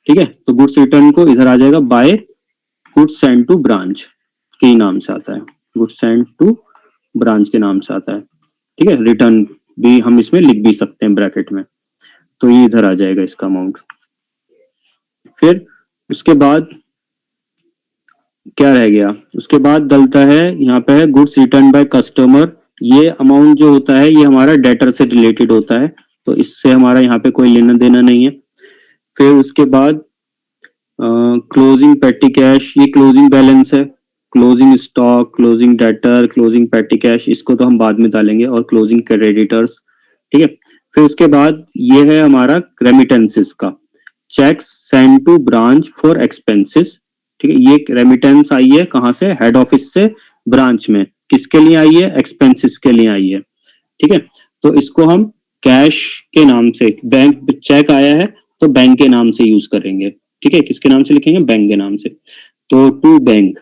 ठीक है, तो गुड्स रिटर्न को इधर आ जाएगा by goods send to branch के नाम से आता है, गुड्स सेंड टू ब्रांच के नाम से आता है। ठीक है, रिटर्न भी हम इसमें लिख भी सकते हैं ब्रैकेट में। तो ये इधर आ जाएगा इसका अमाउंट। फिर उसके बाद क्या रह गया? उसके बाद डलता है यहाँ पे है गुड्स रिटर्न बाय कस्टमर। ये अमाउंट जो होता है ये हमारा डेटर से रिलेटेड होता है, तो इससे हमारा यहाँ पे कोई लेना देना नहीं है। फिर उसके बाद क्लोजिंग पेटी कैश, ये क्लोजिंग बैलेंस है। Closing stock, closing debtor, closing पेटी कैश, इसको तो हम बाद में डालेंगे, और क्लोजिंग क्रेडिटर्स। ठीक है, फिर उसके बाद ये है हमारा रेमिटेंसेस का, cheques send to branch for expenses. ठीक है, ये रेमिटेंस आई है कहाँ से? हेड ऑफिस से ब्रांच में। किसके लिए आई है? एक्सपेंसेस के लिए आई है। ठीक है, तो इसको हम कैश के नाम से, बैंक चेक आया है तो बैंक के नाम से यूज करेंगे। ठीक है, किसके नाम से लिखेंगे? बैंक के नाम से। तो टू बैंक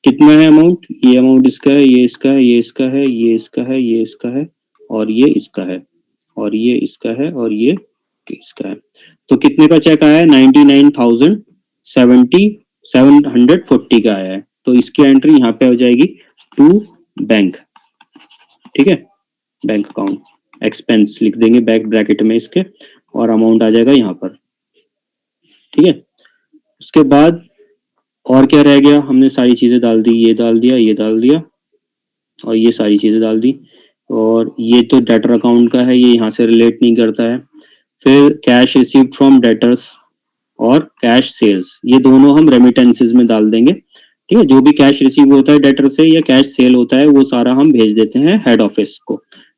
कितना है अमाउंट? ये अमाउंट इसका है, ये इसका है, ये इसका है, ये इसका है, ये इसका है, और ये इसका है, और ये इसका है, और ये इसका है। तो कितने का चेक आया है? 99,740 का आया है। तो इसकी एंट्री यहाँ पे हो जाएगी टू बैंक। ठीक है, बैंक अकाउंट, एक्सपेंस लिख देंगे बैक ब्रैकेट में इसके, और अमाउंट आ जाएगा यहाँ पर। ठीक है, उसके बाद और क्या रह गया? हमने सारी चीजें डाल दी, ये डाल दिया, ये डाल दिया, और ये सारी चीजें डाल दी। और ये तो डेटर अकाउंट का है, ये यहाँ से रिलेट नहीं करता है। फिर कैश रिसीव्ड फ्रॉम डेटर्स और कैश सेल्स, ये दोनों हम रेमिटेंसेस में डाल देंगे। ठीक है, जो भी कैश रिसीव होता है डेटर से या कैश सेल होता है वो सारा हम भेज देते हैं हेड ऑफिस को।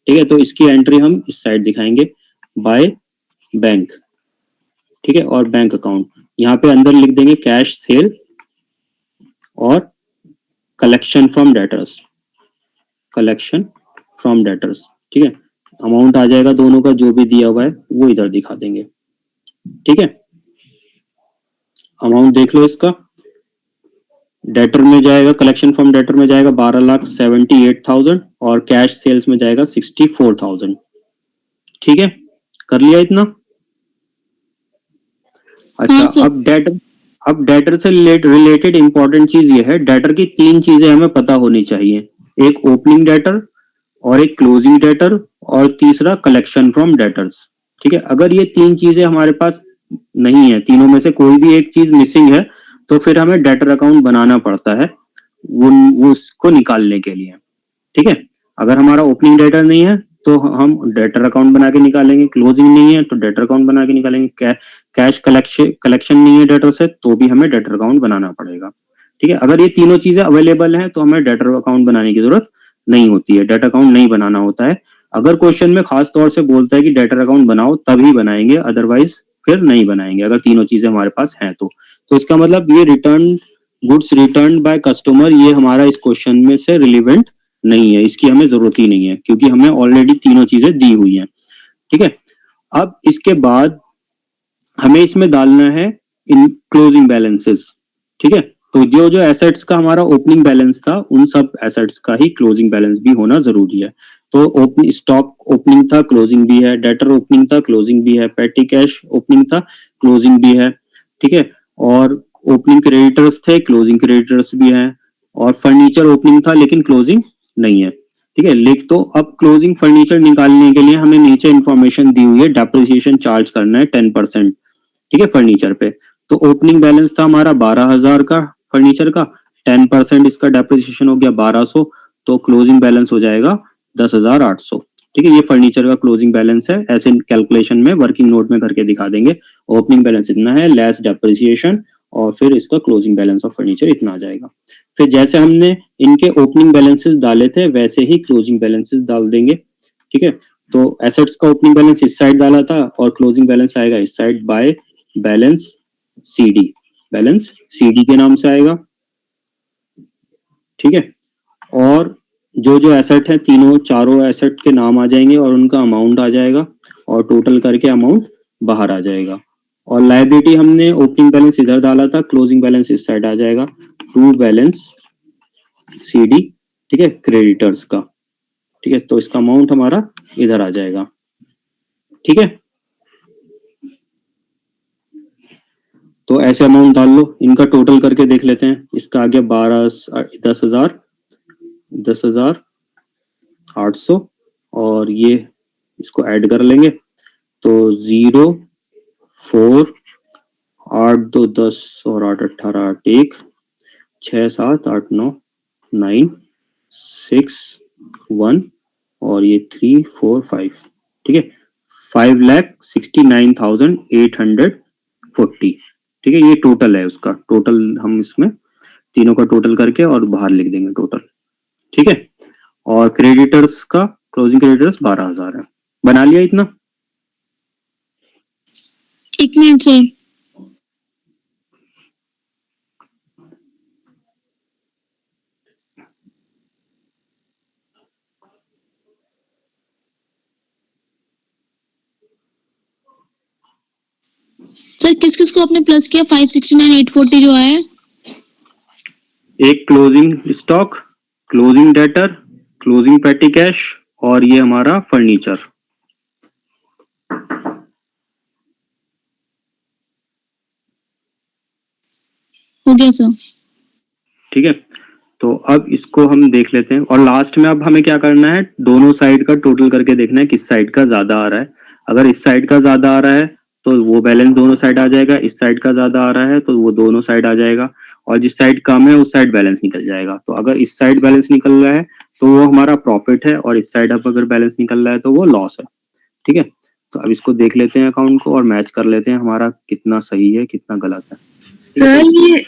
ठीक है, तो इसकी एंट्री हम इस साइड दिखाएंगे बाय बैंक। ठीक है, और बैंक अकाउंट यहाँ पे अंदर लिख देंगे कैश सेल और collection from debtors, collection from debtors. ठीक है, अमाउंट आ जाएगा दोनों का, जो भी दिया हुआ है वो इधर दिखा देंगे। ठीक है, अमाउंट देख लो इसका। डेटर में जाएगा, कलेक्शन फ्रॉम डेटर में जाएगा 12,78,000, और कैश सेल्स में जाएगा 64,000। ठीक है, कर लिया इतना? अच्छा, अब डेटर से रिलेटेड इंपॉर्टेंट चीज ये है, डेटर की तीन चीजें हमें पता होनी चाहिए। एक ओपनिंग डेटर, और एक क्लोजिंग डेटर, और तीसरा कलेक्शन फ्रॉम डेटर्स। ठीक है, अगर ये तीन चीजें हमारे पास नहीं है, तीनों में से कोई भी एक चीज मिसिंग है, तो फिर हमें डेटर अकाउंट बनाना पड़ता है वो उसको निकालने के लिए। ठीक है, अगर हमारा ओपनिंग डेटर नहीं है तो हम डेटर अकाउंट बना के निकालेंगे, क्लोजिंग नहीं है तो डेटर अकाउंट बना के निकालेंगे, कैश कलेक्शन नहीं है डेटर से तो भी हमें डेटर अकाउंट बनाना पड़ेगा। ठीक है, अगर ये तीनों चीजें अवेलेबल हैं तो हमें डेटर अकाउंट बनाने की जरूरत नहीं होती है, डेटर अकाउंट नहीं बनाना होता है। अगर क्वेश्चन में खास तौर से बोलता है कि डेटर अकाउंट बनाओ तभी बनाएंगे, अदरवाइज फिर नहीं बनाएंगे, अगर तीनों चीजें हमारे पास हैं तो इसका मतलब ये return goods return by customer ये हमारा इस क्वेश्चन में से रिलेवेंट नहीं है, इसकी हमें जरूरत ही नहीं है क्योंकि हमें ऑलरेडी तीनों चीजें दी हुई हैं। ठीक है, अब इसके बाद हमें इसमें डालना है इन क्लोजिंग बैलेंसेस। ठीक है, तो जो जो एसेट्स का हमारा ओपनिंग बैलेंस था उन सब एसेट्स का ही क्लोजिंग बैलेंस भी होना जरूरी है। तो ओपनिंग स्टॉक ओपनिंग था, क्लोजिंग भी है, डेटर ओपनिंग था, क्लोजिंग भी है, पेटी कैश ओपनिंग था, क्लोजिंग भी है। ठीक है, और ओपनिंग क्रेडिटर्स थे, क्लोजिंग क्रेडिटर्स भी हैं, और फर्नीचर ओपनिंग था लेकिन क्लोजिंग नहीं है। ठीक है, लिख तो अब क्लोजिंग फर्नीचर निकालने के लिए हमें नीचे इंफॉर्मेशन दी हुई है, डेप्रिसिएशन चार्ज करना है 10%। ठीक है, फर्नीचर पे। तो ओपनिंग बैलेंस था हमारा 12,000 का फर्नीचर का, 10% इसका डेप्रिसिएशन हो गया 1,200, तो क्लोजिंग बैलेंस हो जाएगा 10,800। ठीक है, ये फर्नीचर का क्लोजिंग बैलेंस है, ऐसे कैलकुलेशन में वर्किंग नोट में करके दिखा देंगे। ओपनिंग बैलेंस इतना है, लेस डेप्रिसिएशन, और फिर इसका क्लोजिंग बैलेंस ऑफ फर्नीचर इतना आ जाएगा। फिर जैसे हमने इनके ओपनिंग बैलेंसेस डाले थे वैसे ही क्लोजिंग बैलेंसेस डाल देंगे। ठीक है, तो एसेट्स का ओपनिंग बैलेंस इस साइड डाला था और क्लोजिंग बैलेंस आएगा इस side by balance CD। Balance CD के नाम से आएगा, ठीक है। और जो जो एसेट है तीनों चारों एसेट के नाम आ जाएंगे और उनका अमाउंट आ जाएगा और टोटल करके अमाउंट बाहर आ जाएगा। और लायबिलिटी हमने ओपनिंग बैलेंस इधर डाला था, क्लोजिंग बैलेंस इस साइड आ जाएगा, टू बैलेंस सीडी, ठीक है, क्रेडिटर्स का, ठीक है। तो इसका अमाउंट हमारा इधर आ जाएगा, ठीक है। तो ऐसे अमाउंट डाल लो, इनका टोटल करके देख लेते हैं। इसका आ गया 10,800 और ये इसको ऐड कर लेंगे तो 0, 4, 8, 2, 10 और 8, 18, 8, 1, 6, 7, 8, 9, 9, 6, 1 और ये 3, 4, 5, ठीक है। 5,69,840, ठीक है। ये टोटल है उसका, टोटल हम इसमें तीनों का टोटल करके और बाहर लिख देंगे टोटल, ठीक है। और क्रेडिटर्स का क्लोजिंग क्रेडिटर्स 12,000 है। बना लिया इतना? एक मिनट सर। सर किस किस को आपने प्लस किया? 569 840 जो आया है, एक closing stock, closing debtor, closing पेटी कैश और ये हमारा फर्नीचर। हो गया सर। ठीक है, तो अब इसको हम देख लेते हैं और लास्ट में अब हमें क्या करना है, दोनों साइड का टोटल करके देखना है किस साइड का ज्यादा आ रहा है। अगर इस साइड का ज्यादा आ रहा है तो वो बैलेंस दोनों साइड आ जाएगा, इस साइड का ज्यादा आ रहा है तो वो दोनों साइड आ जाएगा, और जिस साइड कम है उस साइड बैलेंस निकल जाएगा। तो अगर इस साइड बैलेंस निकल रहा है तो वो हमारा प्रॉफिट है, और इस साइड अब अगर बैलेंस निकल रहा है तो वो लॉस है, ठीक है। तो अब इसको देख लेते हैं अकाउंट को और मैच कर लेते हैं हमारा कितना सही है कितना गलत है। सर ये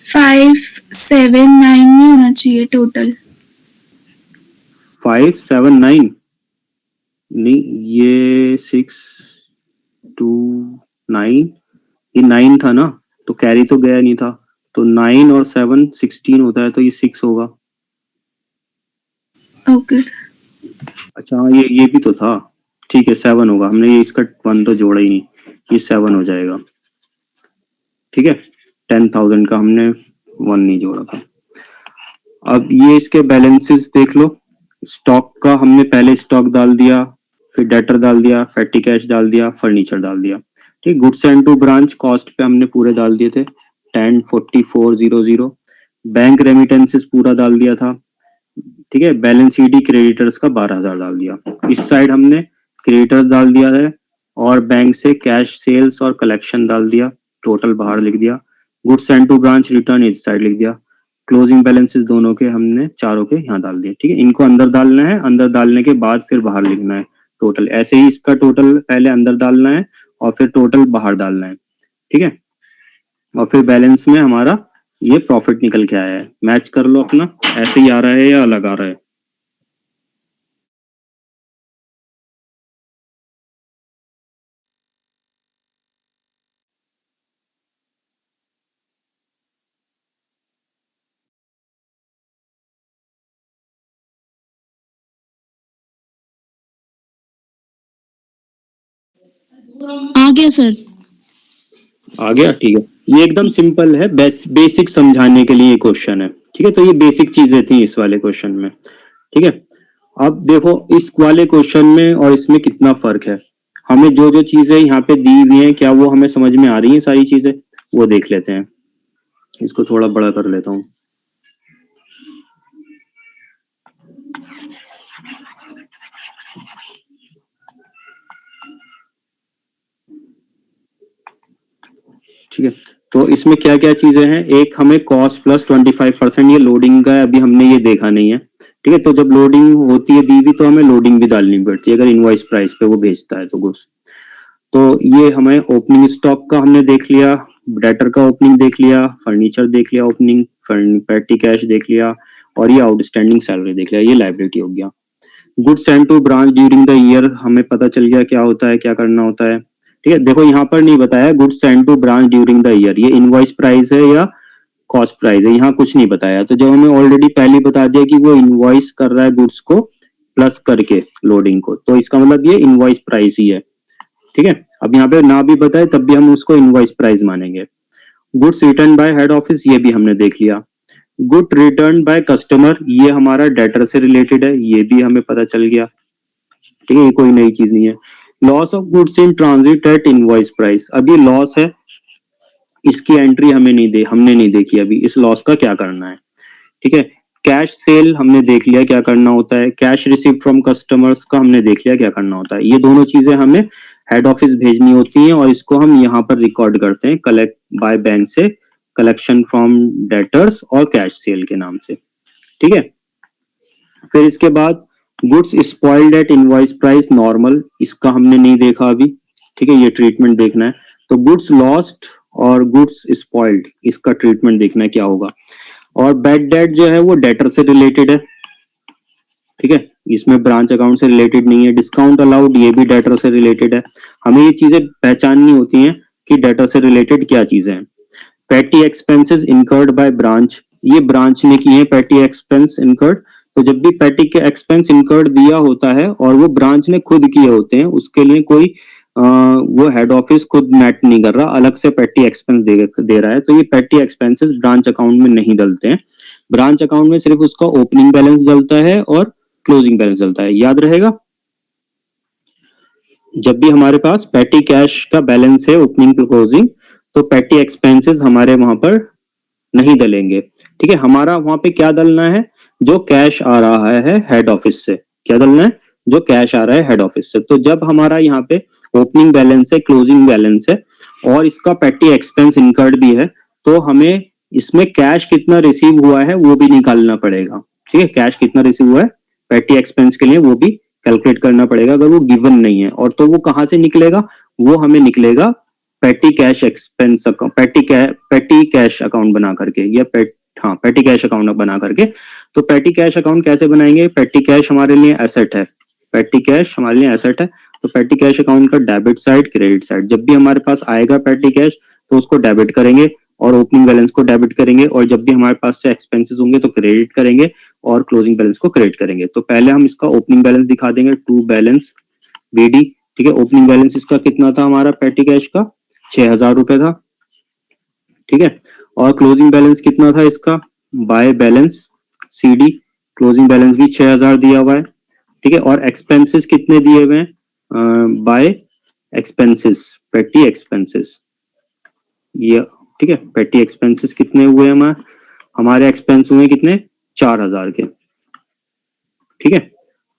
579 नहीं होना चाहिए टोटल। 579 नहीं, ये 629, ये 9 था ना, तो कैरी तो गया नहीं था, तो 9 और 7 16 होता है, तो ये 6 होगा। ओके अच्छा हाँ, ये भी तो था, ठीक है 7 होगा, हमने ये इसका 1 तो जोड़ा ही नहीं, ये 7 हो जाएगा, ठीक है। 10,000 का हमने 1 नहीं जोड़ा था। अब ये इसके बैलेंसेस देख लो। स्टॉक का हमने पहले स्टॉक डाल दिया, फिर डेटर डाल दिया, पेटी कैश डाल दिया, फर्नीचर डाल दिया, ठीक। Goods and to branch cost पे हमने पूरे डाल दिए थे 10,44,00। बैंक रेमिटेंसेस पूरा डाल दिया था, ठीक है। बैलेंस सीडी क्रेडिटर्स का 12,000 डाल दिया। इस साइड हमने क्रेडिटर्स डाल दिया है और बैंक से कैश सेल्स और कलेक्शन डाल दिया, टोटल बाहर लिख दिया। Goods and to branch return इस साइड लिख दिया। क्लोजिंग बैलेंसेस दोनों के हमने चारों के यहाँ डाल दिए, ठीक है। इनको अंदर डालना है, अंदर डालने के बाद फिर बाहर लिखना है टोटल। ऐसे ही इसका टोटल पहले अंदर डालना है और फिर टोटल बाहर डालना है, ठीक है। और फिर बैलेंस में हमारा ये प्रॉफिट निकल के आया है। मैच कर लो अपना, ऐसे ही आ रहा है या अलग आ रहा है? आ गया सर। आ गया, ठीक है। ये एकदम सिंपल है, बेसिक समझाने के लिए क्वेश्चन है, ठीक है। तो ये बेसिक चीजें थी इस वाले क्वेश्चन में, ठीक है। अब देखो इस वाले क्वेश्चन में और इसमें कितना फर्क है। हमें जो जो चीजें यहाँ पे दी हुई हैं क्या वो हमें समझ में आ रही हैं सारी चीजें, वो देख लेते हैं। इसको थोड़ा बड़ा कर लेता हूँ। ठीक है, तो इसमें क्या क्या चीजें हैं। एक हमें कॉस्ट प्लस 25%, ये लोडिंग का है, अभी हमने ये देखा नहीं है, ठीक है। तो जब लोडिंग होती है दी हुई तो हमें लोडिंग भी डालनी पड़ती है अगर इनवॉइस प्राइस पे वो भेजता है तो गुड्स। तो ये हमें ओपनिंग स्टॉक का हमने देख लिया, डेटर का ओपनिंग देख लिया, फर्नीचर देख लिया ओपनिंग, पेटी कैश देख लिया, और ये आउटस्टैंडिंग सैलरी देख लिया, ये लाइबिलिटी हो गया। Goods send to branch during the year हमें पता चल गया क्या होता है, क्या करना होता है। ठीक है, देखो यहाँ पर नहीं बताया goods send to branch during the year, ये इनवॉइस प्राइस है या कॉस्ट प्राइस है, यहाँ कुछ नहीं बताया। तो जब हमें ऑलरेडी पहले बता दिया कि वो इनवॉइस कर रहा है गुड्स को प्लस करके लोडिंग को, तो इसका मतलब ये इनवॉइस प्राइस ही है। ठीक है, अब यहाँ पे ना भी बताए तब भी हम उसको इनवॉइस प्राइस मानेंगे। Goods return by head office, ये भी हमने देख लिया। गुड रिटर्न बाय कस्टमर, ये हमारा डेटर से रिलेटेड है, ये भी हमें पता चल गया। ठीक है, ये कोई नई चीज नहीं है। Loss of goods in transit at invoice price, अब ये लॉस है, इसकी एंट्री हमने नहीं देखी अभी, इस लॉस का क्या करना है। ठीक है, कैश सेल हमने देख लिया क्या करना होता है, कैश रिसीव फ्रॉम कस्टमर्स का हमने देख लिया क्या करना होता है। ये दोनों चीजें हमें हेड ऑफिस भेजनी होती हैं और इसको हम यहाँ पर रिकॉर्ड करते हैं कलेक्ट बाय बैंक से, कलेक्शन फ्रॉम डेटर्स और कैश सेल के नाम से। ठीक है, फिर इसके बाद goods spoiled at invoice price normal, इसका हमने नहीं देखा अभी। ठीक है, ये ट्रीटमेंट देखना है। तो गुड्स लॉस्ट और गुड्स स्पॉइल्ड, इसका ट्रीटमेंट देखना है क्या होगा। और बैड डेट जो है वो डेटर से रिलेटेड है। ठीक है, इसमें ब्रांच अकाउंट से रिलेटेड नहीं है। डिस्काउंट अलाउड, ये भी डेटर से रिलेटेड है। हमें ये चीजें पहचाननी होती हैं कि डेटर से रिलेटेड क्या चीजें हैं। पेटी एक्सपेंसेस इनकर्ड बाय ब्रांच, ये ब्रांच ने किए हैं पेटी एक्सपेंस इनकर्ड। तो जब भी पेटी के एक्सपेंस इनकर्ड दिया होता है और वो ब्रांच ने खुद किए होते हैं, उसके लिए कोई वो हेड ऑफिस खुद मैट नहीं कर रहा, अलग से पेटी एक्सपेंस दे रहा है। तो ये पेटी एक्सपेंसेस ब्रांच अकाउंट में नहीं डलते हैं। ब्रांच अकाउंट में सिर्फ उसका ओपनिंग बैलेंस डलता है और क्लोजिंग बैलेंस डलता है, याद रहेगा। जब भी हमारे पास पेटी कैश का बैलेंस है ओपनिंग क्लोजिंग, तो पेटी एक्सपेंसेस हमारे वहां पर नहीं डलेंगे। ठीक है, हमारा वहां पे क्या डलना है, जो कैश आ रहा है हेड ऑफिस से। क्या डलना है, जो कैश आ रहा है हेड ऑफिस से। तो जब हमारा यहाँ पे ओपनिंग बैलेंस है, क्लोजिंग बैलेंस है और इसका पेटी एक्सपेंस इनकर्ड भी है, तो हमें इसमें कैश कितना रिसीव हुआ है वो भी निकालना पड़ेगा। ठीक है, कैश कितना रिसीव हुआ है पेटी एक्सपेंस के लिए वो भी कैलकुलेट करना पड़ेगा, अगर वो गिवन नहीं है। और तो वो कहाँ से निकलेगा, वो हमें निकलेगा पेटी cash expense account, petty cash account बना करके, या पेटी कैश अकाउंट बना करके। तो पेटी कैश अकाउंट कैसे बनाएंगे, पेटी कैश हमारे लिए एसेट है, पेटी कैश हमारे लिए एसेट है। तो पेटी कैश अकाउंट का डेबिट साइड क्रेडिट साइड, जब भी हमारे पास आएगा पेटी कैश तो उसको डेबिट करेंगे और ओपनिंग बैलेंस को डेबिट करेंगे, और जब भी हमारे पास से एक्सपेंसेस होंगे तो क्रेडिट करेंगे और क्लोजिंग बैलेंस को क्रेडिट करेंगे। तो पहले हम इसका ओपनिंग बैलेंस दिखा देंगे, टू बैलेंस बीडी। ठीक है, ओपनिंग बैलेंस इसका कितना था हमारा पेटी कैश का, 6,000 रुपए था। ठीक है, और क्लोजिंग बैलेंस कितना था इसका, by balance CD, closing balance भी 6,000 दिया हुआ है। ठीक है, और एक्सपेंसेस कितने दिए हुए हैं, बाय एक्सपेंसेस, पेटी एक्सपेंसेस ये। ठीक है, पेटी एक्सपेंसेस कितने हुए हमारे एक्सपेंस हुए कितने, 4,000 के। ठीक है,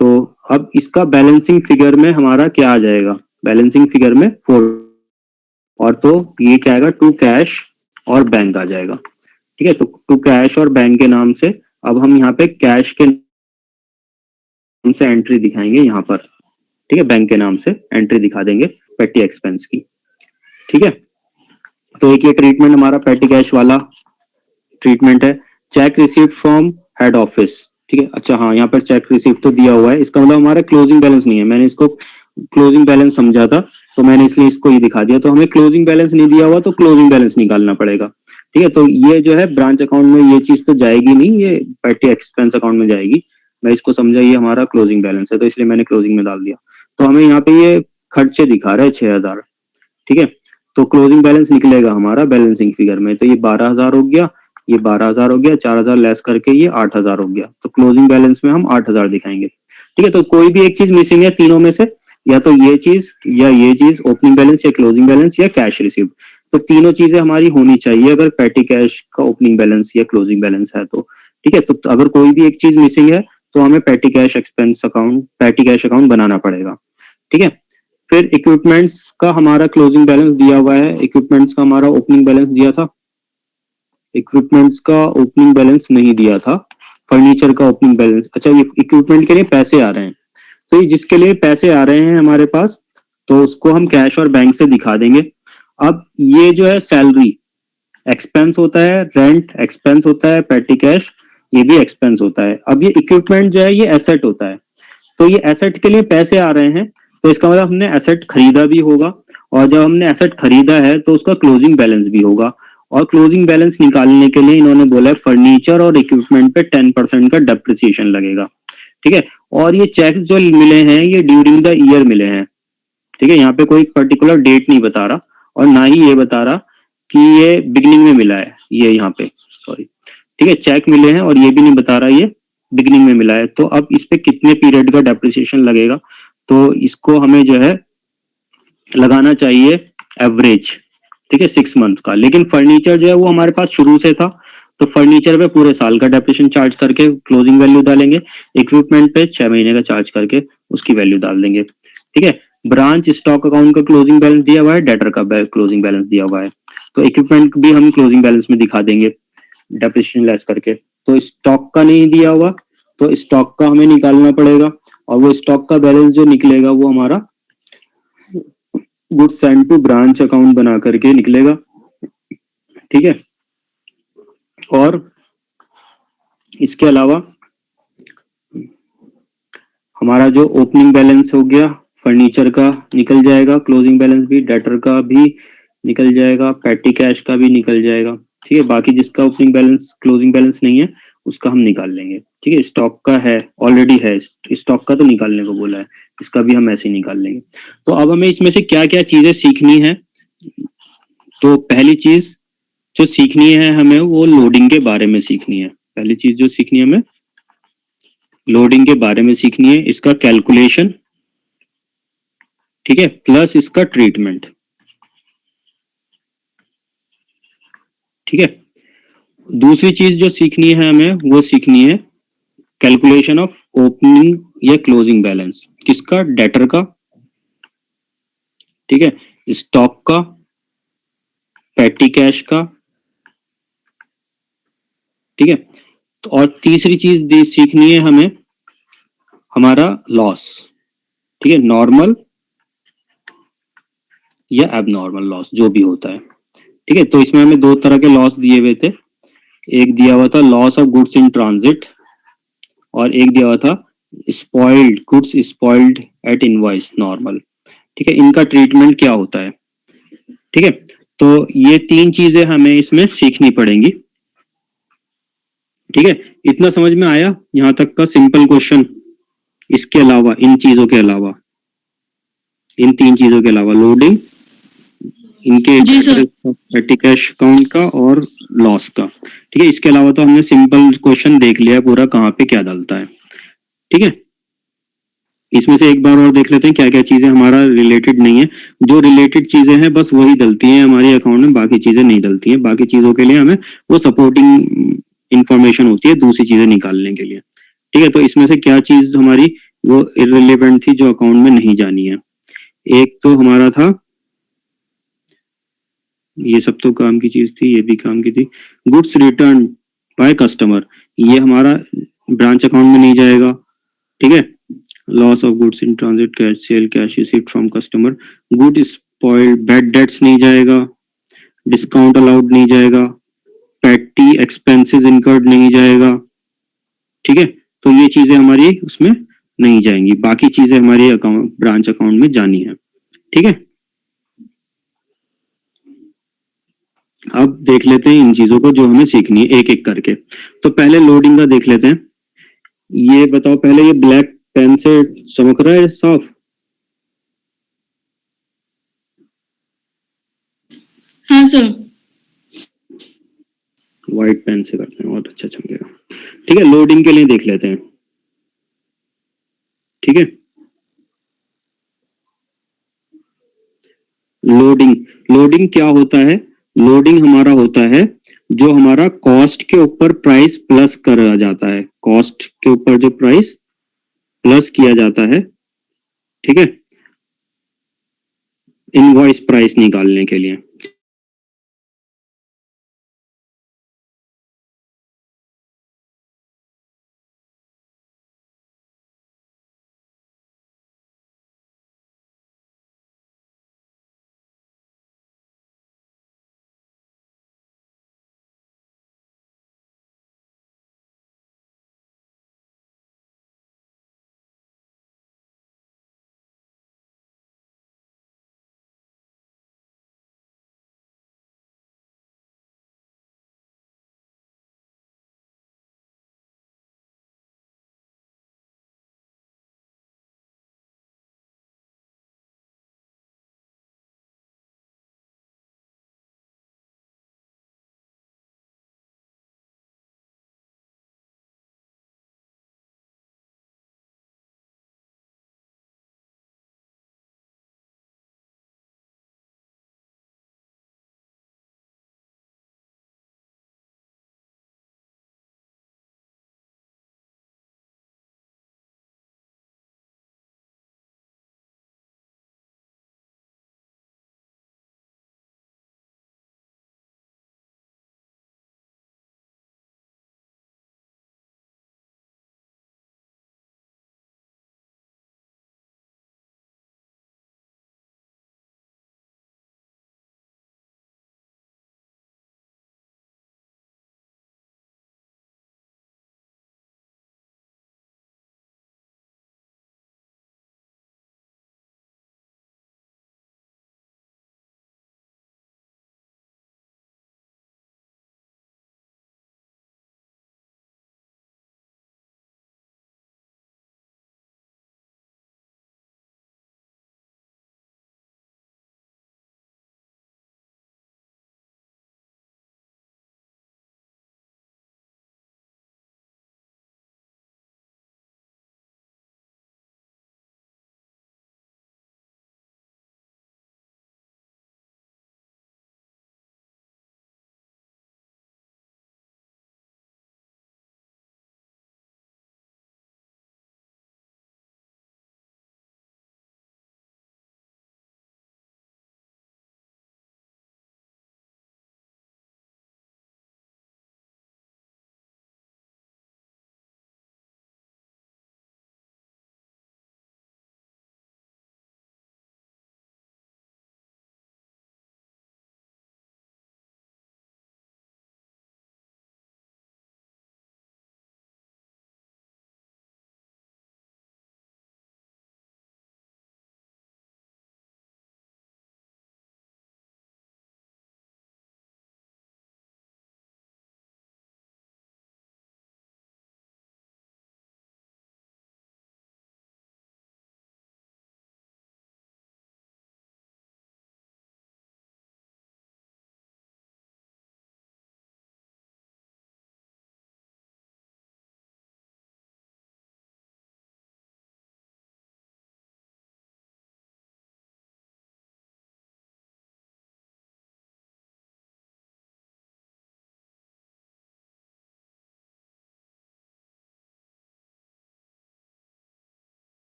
तो अब इसका बैलेंसिंग फिगर में हमारा क्या आ जाएगा, बैलेंसिंग फिगर में 4, और तो ये क्या आएगा, टू कैश और बैंक आ जाएगा। ठीक है, तो टू कैश और बैंक के नाम से अब हम यहाँ पे कैश के नाम से एंट्री दिखाएंगे यहाँ पर। ठीक है, बैंक के नाम से एंट्री दिखा देंगे पेटी एक्सपेंस की। ठीक है, तो एक ये ट्रीटमेंट हमारा पेटी कैश वाला ट्रीटमेंट है। Check received from head office. ठीक है, अच्छा हाँ, यहाँ पर चेक रिसीव्ड तो दिया हुआ है, इसका मतलब हमारा क्लोजिंग बैलेंस नहीं है, मैंने इसको क्लोजिंग बैलेंस समझा था तो मैंने इसलिए इसको ही दिखा दिया। तो हमें क्लोजिंग बैलेंस नहीं दिया हुआ तो क्लोजिंग बैलेंस निकालना पड़ेगा। ठीक है, तो ये जो है ब्रांच अकाउंट में ये चीज तो जाएगी नहीं, ये पेटी एक्सपेंस अकाउंट में जाएगी। मैं इसको समझा ये हमारा क्लोजिंग बैलेंस है तो इसलिए मैंने क्लोजिंग में डाल दिया। तो हमें यहाँ पे ये खर्चे दिखा रहा है 6,000। ठीक है, तो क्लोजिंग बैलेंस निकलेगा हमारा बैलेंसिंग फिगर में, तो ये 12,000 हो गया, ये 12,000 हो गया, 4,000 लेस करके ये 8,000 हो गया। तो क्लोजिंग बैलेंस में हम 8,000 दिखाएंगे। ठीक है, तो कोई भी एक चीज मिसिंग है तीनों में से, या तो ये चीज या ये चीज, ओपनिंग बैलेंस या क्लोजिंग बैलेंस या कैश रिसीव्ड। तो तीनों चीजें हमारी होनी चाहिए अगर पेटी कैश का ओपनिंग बैलेंस या क्लोजिंग बैलेंस है तो। ठीक है, तो अगर कोई भी एक चीज मिसिंग है तो हमें petty cash expense account, petty cash account बनाना पड़ेगा। ठीक है, फिर इक्विपमेंट्स का हमारा क्लोजिंग बैलेंस दिया हुआ है, इक्विपमेंट्स का हमारा ओपनिंग बैलेंस दिया था, इक्विपमेंट्स का ओपनिंग बैलेंस नहीं दिया था, फर्नीचर का ओपनिंग बैलेंस। अच्छा, ये इक्विपमेंट के लिए पैसे आ रहे हैं, तो ये जिसके लिए पैसे आ रहे हैं हमारे पास तो उसको हम कैश और बैंक से दिखा देंगे। अब ये जो है सैलरी एक्सपेंस होता है, रेंट एक्सपेंस होता है, पेटी कैश ये भी एक्सपेंस होता है। अब ये इक्विपमेंट जो है ये एसेट होता है, तो ये एसेट के लिए पैसे आ रहे हैं तो इसका मतलब हमने एसेट खरीदा भी होगा और जब हमने एसेट खरीदा है तो उसका क्लोजिंग बैलेंस भी होगा, और क्लोजिंग बैलेंस निकालने के लिए इन्होंने बोला है फर्नीचर और इक्विपमेंट पे 10% का डेप्रिसिएशन लगेगा, ठीक है। और ये चेक जो मिले हैं ये ड्यूरिंग द ईयर मिले हैं, ठीक है। यहाँ पे कोई पर्टिकुलर डेट नहीं बता रहा और ना ही ये बता रहा कि ये बिगिनिंग में मिला है, ये यहाँ पे सॉरी, ठीक है, चेक मिले हैं और ये भी नहीं बता रहा ये बिगिनिंग में मिला है। तो अब इस पे कितने पीरियड का डेप्रिसिएशन लगेगा, तो इसको हमें जो है लगाना चाहिए एवरेज, ठीक है, 6 मंथ का। लेकिन फर्नीचर जो है वो हमारे पास शुरू से था, तो फर्नीचर पे पूरे साल का डेप्रिसिएशन चार्ज करके क्लोजिंग वैल्यू डालेंगे, इक्विपमेंट पे 6 महीने का चार्ज करके उसकी वैल्यू डाल देंगे, ठीक है। ब्रांच स्टॉक अकाउंट का क्लोजिंग बैलेंस दिया हुआ है, डेटर का क्लोजिंग बैलेंस दिया हुआ है, तो इक्विपमेंट भी हम क्लोजिंग बैलेंस में दिखा देंगे डेप्रिसिएशन लेस करके। तो स्टॉक का नहीं दिया हुआ तो स्टॉक का हमें निकालना पड़ेगा, और वो स्टॉक का बैलेंस जो निकलेगा वो हमारा goods send to branch account बना करके निकलेगा, ठीक है। और इसके अलावा हमारा जो ओपनिंग बैलेंस हो गया फर्नीचर का निकल जाएगा, क्लोजिंग बैलेंस भी, डेटर का भी निकल जाएगा, पेटी कैश का भी निकल जाएगा, ठीक है। बाकी जिसका ओपनिंग बैलेंस क्लोजिंग बैलेंस नहीं है उसका हम निकाल लेंगे, ठीक है। स्टॉक का है, ऑलरेडी है, स्टॉक का तो निकालने को बोला है, इसका भी हम ऐसे ही निकाल लेंगे। तो अब हमें इसमें से क्या क्या चीजें सीखनी है, तो पहली चीज जो सीखनी है हमें वो लोडिंग के बारे में सीखनी है। पहली चीज जो सीखनी है हमें लोडिंग के बारे में सीखनी है, इसका कैलकुलेशन, ठीक है, प्लस इसका ट्रीटमेंट, ठीक है। दूसरी चीज जो सीखनी है हमें वो सीखनी है कैलकुलेशन ऑफ ओपनिंग या क्लोजिंग बैलेंस, किसका, डेटर का, ठीक है, स्टॉक का, पेटी कैश का, ठीक है। तो और तीसरी चीज सीखनी है हमें हमारा लॉस, ठीक है, नॉर्मल या एबनॉर्मल लॉस जो भी होता है, ठीक है। तो इसमें हमें दो तरह के लॉस दिए हुए थे, एक दिया हुआ था loss of goods in transit और एक दिया हुआ था spoiled goods spoiled at invoice normal, ठीक है। इनका ट्रीटमेंट क्या होता है, ठीक है। तो ये तीन चीजें हमें इसमें सीखनी पड़ेंगी, ठीक है। इतना समझ में आया यहां तक का सिंपल क्वेश्चन। इसके अलावा इन चीजों के अलावा इन तीन चीजों के अलावा लोडिंग, इनके पेटी कैश अकाउंट का और लॉस का, ठीक है। इसके अलावा तो हमने सिंपल क्वेश्चन देख लिया है पूरा कहाँ पे क्या डलता है, ठीक है। इसमें से एक बार और देख लेते हैं क्या क्या चीजें हमारा रिलेटेड नहीं है। जो रिलेटेड चीजें हैं बस वही डलती हैं हमारे अकाउंट में, बाकी चीजें नहीं डलती हैं। बाकी चीजों के लिए हमें वो सपोर्टिंग इंफॉर्मेशन होती है दूसरी चीजें निकालने के लिए, ठीक है। तो इसमें से क्या चीज हमारी वो इररिलेवेंट थी जो अकाउंट में नहीं जानी है। एक तो हमारा था, ये सब तो काम की चीज थी, ये भी काम की थी, गुड्स रिटर्न बाय कस्टमर, ये हमारा ब्रांच अकाउंट में नहीं जाएगा, ठीक है। Loss of goods in transit, cash cell, cash received from customer, good spoiled, bad debts नहीं जाएगा, डिस्काउंट अलाउड नहीं जाएगा, पेटी एक्सपेंसेस इनकर्ड नहीं जाएगा, ठीक है। तो ये चीजें हमारी उसमें नहीं जाएंगी, बाकी चीजें हमारी अकाउंट ब्रांच अकाउंट में जानी है, ठीक है। अब देख लेते हैं इन चीजों को जो हमें सीखनी है एक एक करके। तो पहले लोडिंग का देख लेते हैं। ये बताओ पहले, ये ब्लैक पेन से चमक रहा है साफ? हाँ सर। व्हाइट पेन से करते हैं बहुत अच्छा चमकेगा, ठीक है। लोडिंग के लिए देख लेते हैं, ठीक है। लोडिंग क्या होता है, लोडिंग हमारा होता है जो हमारा कॉस्ट के ऊपर प्राइस प्लस करा जाता है, कॉस्ट के ऊपर जो प्राइस प्लस किया जाता है, ठीक है, इनवॉइस प्राइस निकालने के लिए,